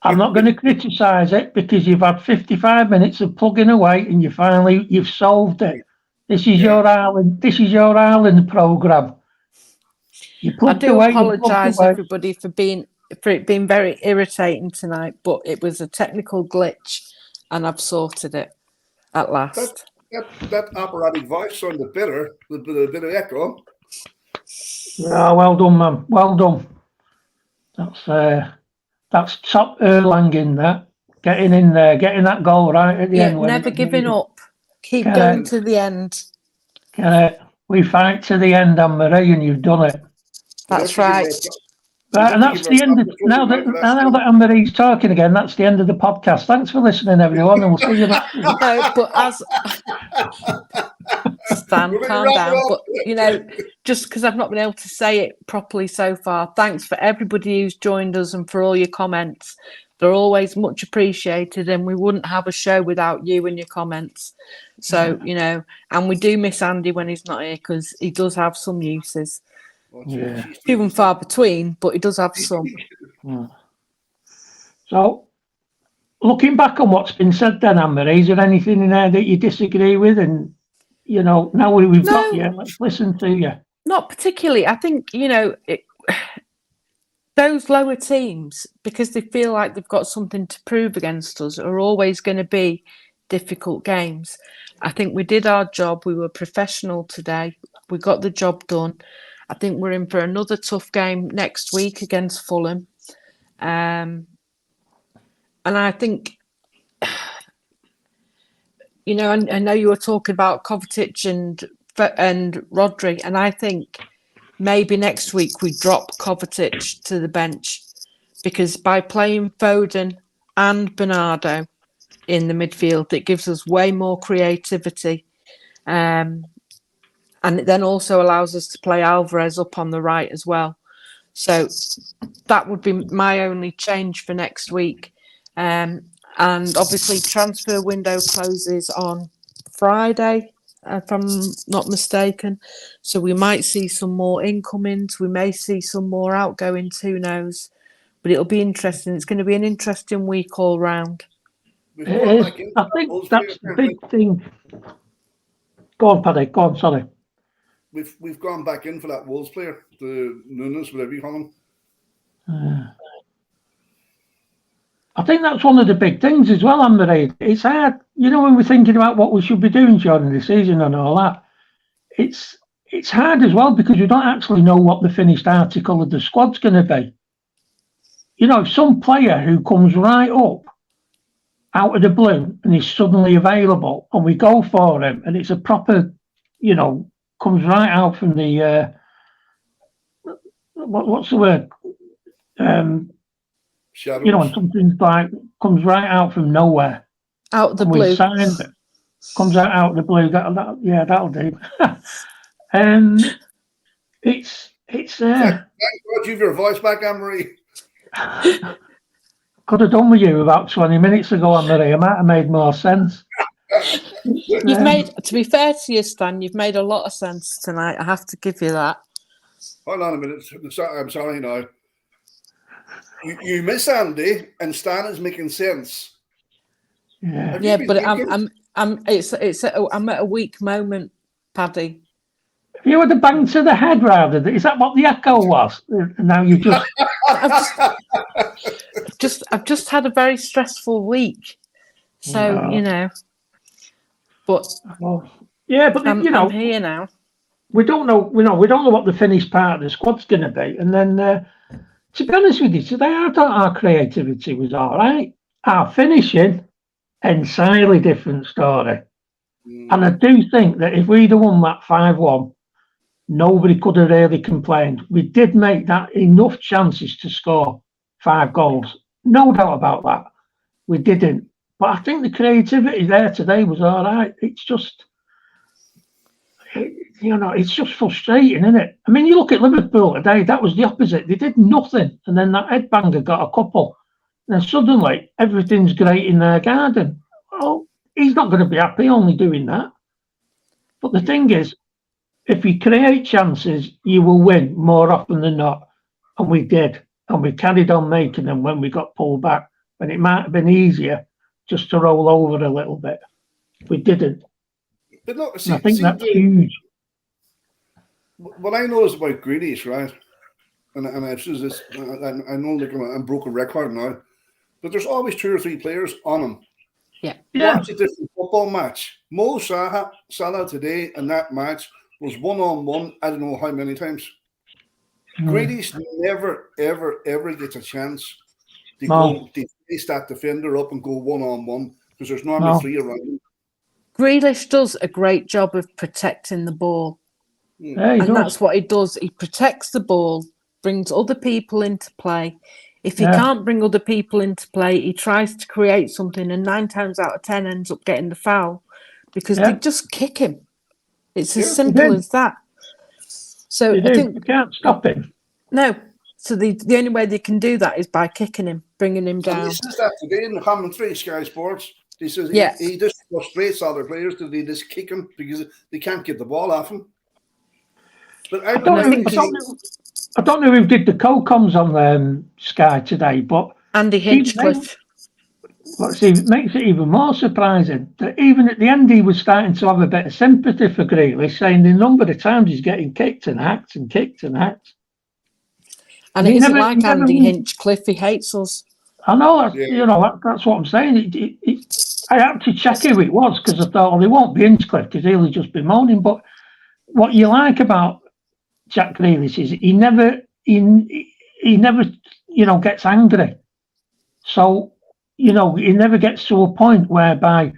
I'm not going to criticise it because you've had 55 minutes of plugging away and you've solved it. This is your Ireland. This is your Ireland programme. I do apologise, everybody, for it being very irritating tonight, but it was a technical glitch, and I've sorted it at last. That operatic voice sounded better. A bit of echo. Yeah, well done, man. Well done. That's top Erlang in that. Getting in there, getting that goal right at the end. Never giving up. Keep going to the end. We fight to the end, Anne-Marie, and you've done it. That's right. Right, and that's the end. Now that Anne-Marie's talking again, that's the end of the podcast. Thanks for listening, everyone, and we'll see you next week. No, but Stan, calm down. But just because I've not been able to say it properly so far, thanks for everybody who's joined us and for all your comments. They're always much appreciated, and we wouldn't have a show without you and your comments. So and we do miss Andy when he's not here because he does have some uses. Yeah. Few and far between, but he does have some. So, looking back on what's been said then, Anne-Marie, is there anything in there that you disagree with? And, now we've got you, let's listen to you. Not particularly. I think, those lower teams, because they feel like they've got something to prove against us, are always going to be difficult games. I think we did our job. We were professional today. We got the job done. I think we're in for another tough game next week against Fulham. And I think, I know you were talking about Kovacic and Rodri, and I think maybe next week we drop Kovacic to the bench because by playing Foden and Bernardo in the midfield, it gives us way more creativity. And it then also allows us to play Alvarez up on the right as well. So that would be my only change for next week. And obviously transfer window closes on Friday, if I'm not mistaken. So we might see some more incomings. We may see some more outgoings, who knows. But it'll be interesting. It's going to be an interesting week all round. It is. I think that's the big thing. Go on, Paddy. Go on, sorry. We've gone back in for that Wolves player, the Nunes, whatever you call him. I think that's one of the big things as well, Anne-Marie. It's hard, when we're thinking about what we should be doing during the season and all that. It's hard as well because we don't actually know what the finished article of the squad's going to be. If some player who comes right up out of the blue and is suddenly available and we go for him and it's a proper, comes right out from the what's the word? Shadows. When something like comes right out from nowhere. Out of the blue. Signed it. Comes out of the blue. That'll do. It's Thank God you've your voice back, Anne-Marie. Could have done with you about 20 minutes ago, Anne-Marie. It might have made more sense. You've made, to be fair to you, Stan, you've made a lot of sense tonight. I have to give you that. Hold on a minute. I'm sorry now. You miss Andy, and Stan is making sense. Yeah, but I'm at a weak moment, Paddy. Have you had a bang to the head rather? Is that what the echo was? And now you just I've just had a very stressful week, so But well, yeah, but I'm here now. we don't know. We don't know what the finished part of the squad's going to be. And then, to be honest with you, today I thought our creativity was all right. Our finishing, entirely different story. And I do think that if we'd have won that 5-1, nobody could have really complained. We did make that enough chances to score 5 goals. No doubt about that. We didn't. But I think the creativity there today was all right. It's just, it's just frustrating, isn't it? I mean, you look at Liverpool today, that was the opposite. They did nothing. And then that headbanger got a couple. And then suddenly, everything's great in their garden. Well, he's not going to be happy only doing that. But the thing is, if you create chances, you will win more often than not. And we did. And we carried on making them when we got pulled back. And it might have been easier just to roll over a little bit. We didn't. But look, I think that's huge. What I know is about Grealish, right? And I've said this, I know like I'm broken record now, but there's always 2 or 3 players on him. Yeah. Watch a different football match. Mo Salah today in that match was 1-on-1, I don't know how many times. Grealish never, ever, ever gets a chance to go to face that defender up and go 1-on-1 because there's normally 3 around him. Grealish does a great job of protecting the ball. Yeah, and that's what he does. He protects the ball, brings other people into play. If he can't bring other people into play, he tries to create something, and 9 times out of 10 ends up getting the foul because they just kick him. It's as simple as that. So I think you can't stop him. No. So the only way they can do that is by kicking him, bringing him down. He says that today in the commentary, Sky Sports. He says he just frustrates other players that they just kick him because they can't get the ball off him. But I don't know who did the co-coms on Sky today, but Andy Hinchcliffe. It makes it even more surprising that even at the end he was starting to have a bit of sympathy for Grealish, saying the number of times he's getting kicked and hacked and kicked and hacked. And it isn't like Andy Hinchcliffe, he hates us. I know, that's what I'm saying. I had to check who it was because I thought, well, it won't be Hinchcliffe because he'll just be moaning. But what you like about Jack Grealish is he never gets angry. So, he never gets to a point whereby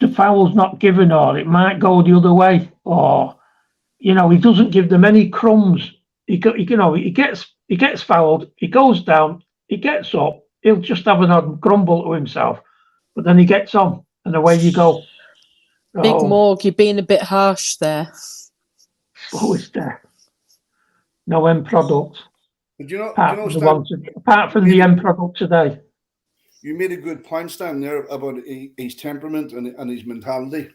the foul's not given or it might go the other way or, he doesn't give them any crumbs. He gets fouled, he goes down, he gets up, he'll just have an odd grumble to himself, but then he gets on and away you go. Big Morg, you're being a bit harsh there. Slow is there. No end product. Apart from the end product today. You made a good point, Stan, there about his temperament and his mentality.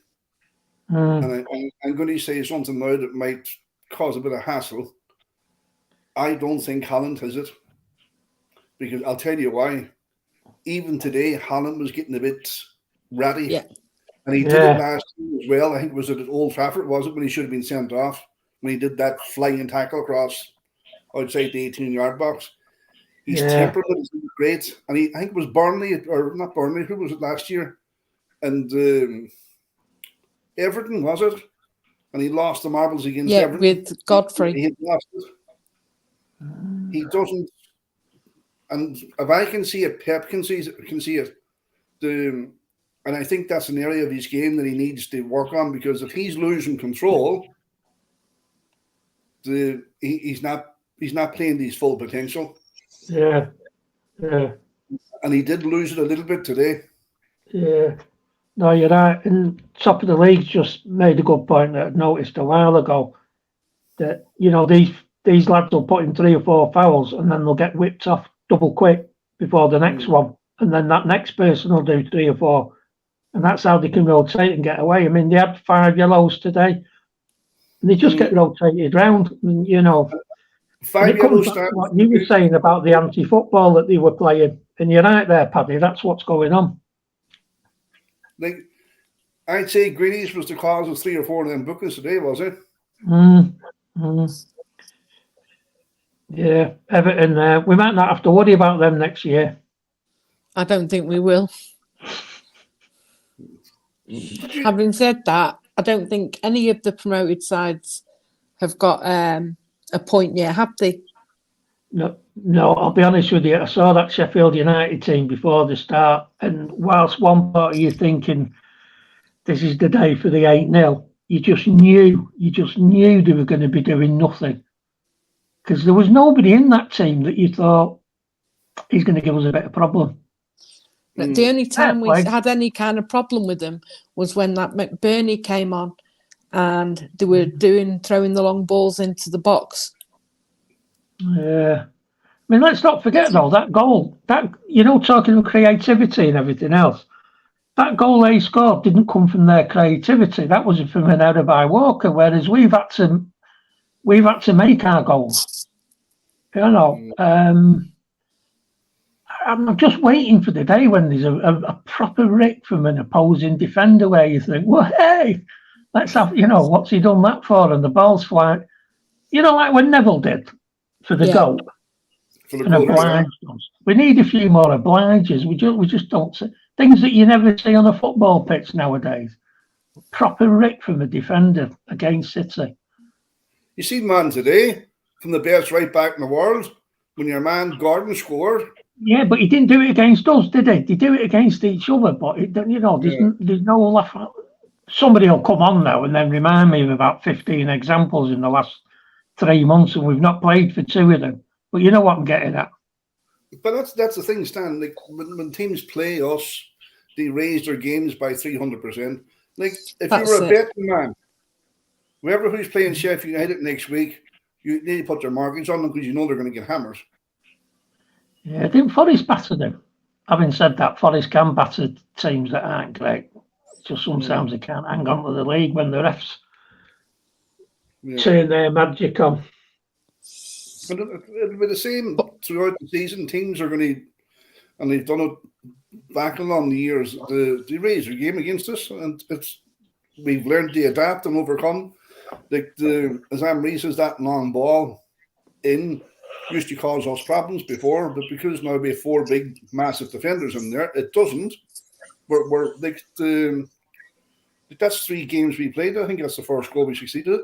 And I'm going to say something now that might cause a bit of hassle. I don't think Holland has it. Because I'll tell you why. Even today, Holland was getting a bit ratty. Yeah. And he did it last year as well. I think it was at Old Trafford, was it, when he should have been sent off? When he did that flying tackle across outside the 18-yard box. His temperament is great. And I think it was Burnley, or not Burnley, who was it last year? And Everton, was it? And he lost the marbles against Everton. Yeah, with Godfrey. He had lost it. He doesn't. And if I can see it, Pep can see it. And I think that's an area of his game that he needs to work on, because if he's losing control, he's not playing to his full potential. Yeah. And he did lose it a little bit today. Yeah. No, you're right. And top of the league just made a good point that I noticed a while ago that, these lads will put in 3 or 4 fouls and then they'll get whipped off double quick before the next one. And then that next person will do 3 or 4. And that's how they can rotate and get away. I mean, they had 5 yellows today. And they just get rotated round. And, 5 yellows. What you were saying about the anti-football that they were playing. And you're right there, Paddy. That's what's going on. Like, I'd say Greenies was the cause of 3 or 4 of them bookings today, was it? Yeah, Everton. We might not have to worry about them next year. I don't think we will. Having said that, I don't think any of the promoted sides have got a point yet, have they? No, I'll be honest with you. I saw that Sheffield United team before the start, and whilst one part of you thinking this is the day for the 8-0, you just knew they were going to be doing nothing, because there was nobody in that team that you thought he's going to give us a bit of problem. The only time we had any kind of problem with them was when that McBurney came on and they were throwing the long balls into the box. Yeah. I mean, let's not forget though, that goal, talking of creativity and everything else, that goal they scored didn't come from their creativity. That was from an error by Walker, whereas we've had to make our goals. I'm just waiting for the day when there's a proper rip from an opposing defender where you think, well, hey, let's have, what's he done that for? And the ball's flying. Like when Neville did for the goal. For the And obliged us. We need a few more obliges. We just don't see things that you never see on a football pitch nowadays. Proper rip from a defender against City. You see, man, today, from the best right back in the world, when your man Gordon scored. Yeah, but he didn't do it against us, did he? They do it against each other, but there's no laugh. Somebody will come on now and then remind me of about 15 examples in the last 3 months, and we've not played for 2 of them. But you know what I'm getting at. But that's the thing, Stan. Like when teams play us, they raise their games by 300%. Like if you were a betting man, whoever who's playing Sheffield United next week, you need to put their mortgage on them because you know they're going to get hammered. Yeah, didn't Forest batter them? Having said that, Forest can batter teams that aren't great. Just sometimes they can't hang on to the league when the refs turn their magic on. But it'll be the same throughout the season. Teams are going to, and they've done it back along the years, they raise their game against us, and we've learned to adapt and overcome. Like as Amri says, that long ball in used to cause us problems before, but because now we have 4 big, massive defenders in there, it doesn't. We're like that's 3 games we played. I think that's the first goal we conceded,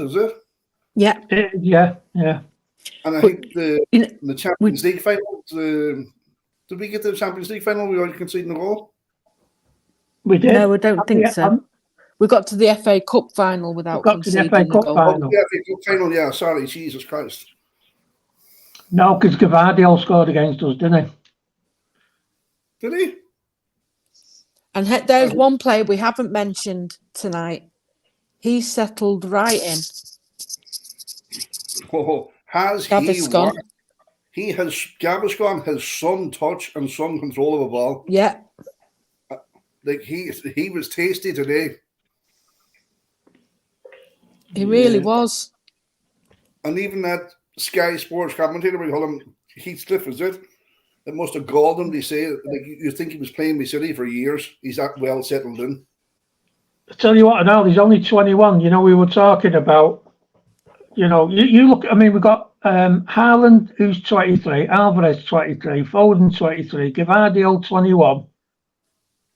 is it? Yeah. Yeah. And I think the Champions League final, did we get to the Champions League final without conceding a goal? We did. No, I don't think so. We got to the FA Cup final without conceding a goal. Oh, the FA Cup final, yeah. Sorry, Jesus Christ. No, because Gavardio scored against us, didn't he? Did he? And there's one player we haven't mentioned tonight. He settled right in. Oh, has Gaviscon. Gaviscon has some touch and some control of a ball. Yeah. Like he was tasty today. He really was. And even that Sky Sports commentator, we call him Heathcliff, is it? It must have galled him to say, like, you think he was playing with City for years. He's that well settled in. I tell you what, now he's only 21. We were talking about, you look, we've got Haaland, who's 23, Alvarez, 23, Foden, 23, Gavardio, 21,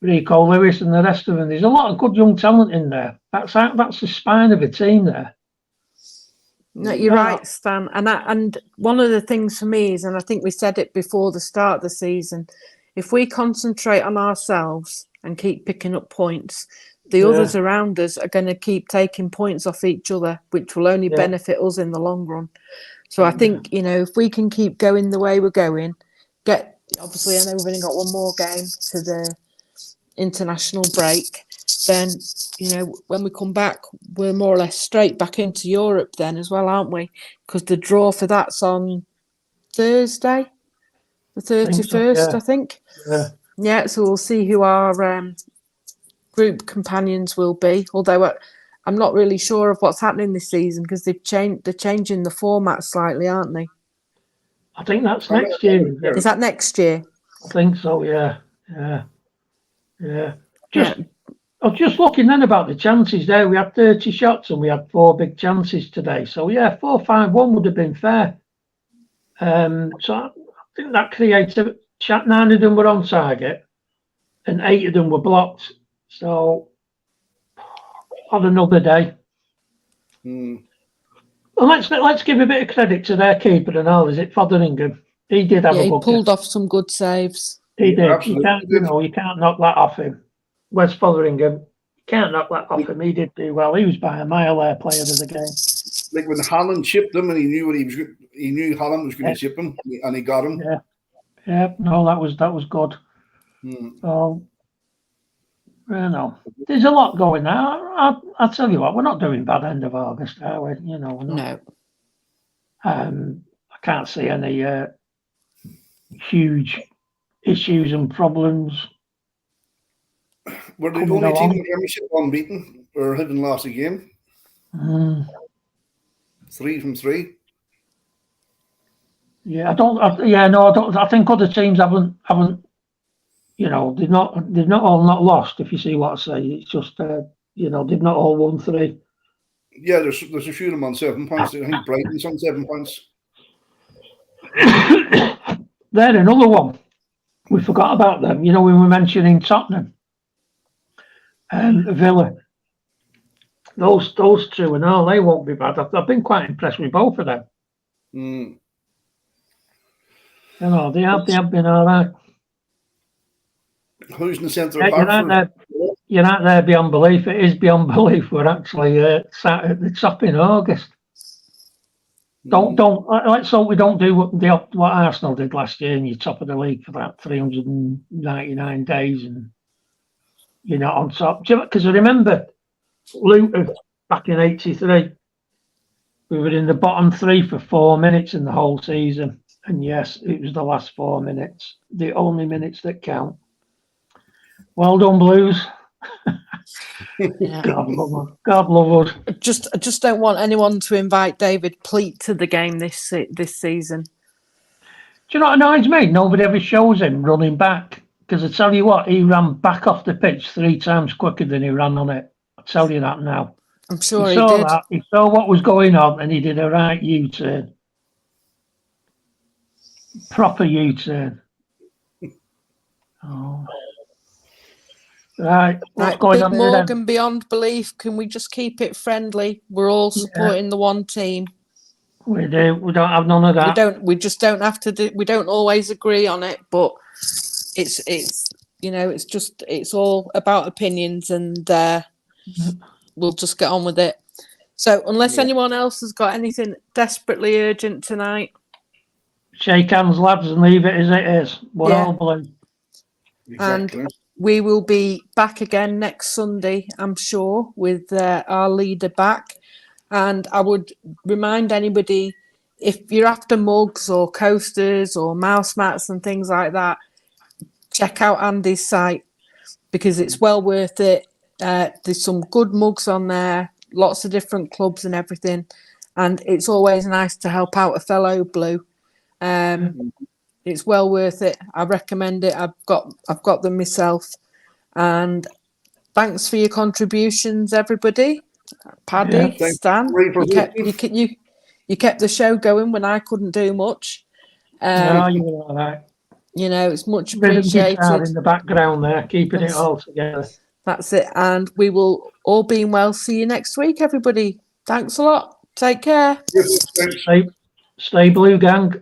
Rico Lewis, and the rest of them. There's a lot of good young talent in there. That's the spine of a team there. No, you're right, Stan. And one of the things for me is, and I think we said it before the start of the season, if we concentrate on ourselves and keep picking up points, the others around us are going to keep taking points off each other, which will only benefit us in the long run. So I think, if we can keep going the way we're going, obviously I know we've only got one more game to the international break, then, when we come back, we're more or less straight back into Europe then as well, aren't we? Because the draw for that's on Thursday, the 31st, I think. Yeah, so we'll see who our group companions will be, although I'm not really sure of what's happening this season because they're changing the format slightly, aren't they? I think that's next year. Is that next year? I think so, yeah. I was just looking then about the chances there. We had 30 shots and we had 4 big chances today. So, yeah, 4-5-1 would have been fair. So I think that creates a shot. 9 of them were on target and 8 of them were blocked. So, on another day. Well, let's give a bit of credit to their keeper and all. Is it Fotheringham? He did have a he good pulled game. off some good saves. He did. Absolutely. You can't knock that off him. Wes Fotheringham, you can't knock that off him. He did do well. He was by a mile their player of the game. Like when Holland chipped him, and he knew Holland was going to chip him, and he got him. Yeah. No, that was good. So, there's a lot going now. I'll tell you what, we're not doing bad end of August, are we? We're not. No. I can't see any huge issues and problems. Were they the only team in the Premiership unbeaten or hadn't lost a game? 3 from 3. Yeah, I don't. I think other teams haven't. They've not all not lost. If you see what I say, it's just they've not all won 3. Yeah, there's a few of them on 7 points. I think Brighton's on 7 points. They're another one. We forgot about them. We were mentioning Tottenham and Villa. Those two and all, they won't be bad. I've been quite impressed with both of them. They have been all right. Who's in the centre of Hartford? You're not there beyond belief. It is beyond belief. We're actually sat at the top in August. Let's hope we don't do what Arsenal did last year and you're top of the league for that 399 days and you're not on top. Because I remember Luton back in '83, we were in the bottom 3 for 4 minutes in the whole season. And yes, it was the last 4 minutes, the only minutes that count. Well done, Blues. Yeah. God love us. I just don't want anyone to invite David Pleat to the game this season. Do you know what annoys me? Nobody ever shows him running back. Because I tell you what, he ran back off the pitch 3 times quicker than he ran on it. I'll tell you that now. I'm sure he did. That. He saw what was going on and he did a right U-turn. Proper U-turn. Oh. Right, what's going on Big here Morgan then? beyond belief. Can we just keep it friendly? We're all supporting the one team. We do. We don't have none of that. We just don't have to do. We don't always agree on it, but it's all about opinions, and we'll just get on with it. So unless anyone else has got anything desperately urgent tonight, shake hands, lads, and leave it as it is. We're all blue. Exactly. And we will be back again next Sunday, I'm sure, with our leader back. And I would remind anybody, if you're after mugs or coasters or mouse mats and things like that, check out Andy's site because it's well worth it. There's some good mugs on there, lots of different clubs and everything. And it's always nice to help out a fellow blue. It's well worth it. I recommend it. I've got them myself. And thanks for your contributions, everybody. Paddy, Stan, you kept the show going when I couldn't do much. No, you were all right. It's much appreciated. In the background there, keeping it all together. That's it. And we will, all being well, see you next week, everybody. Thanks a lot. Take care. Yes, Stay blue, gang.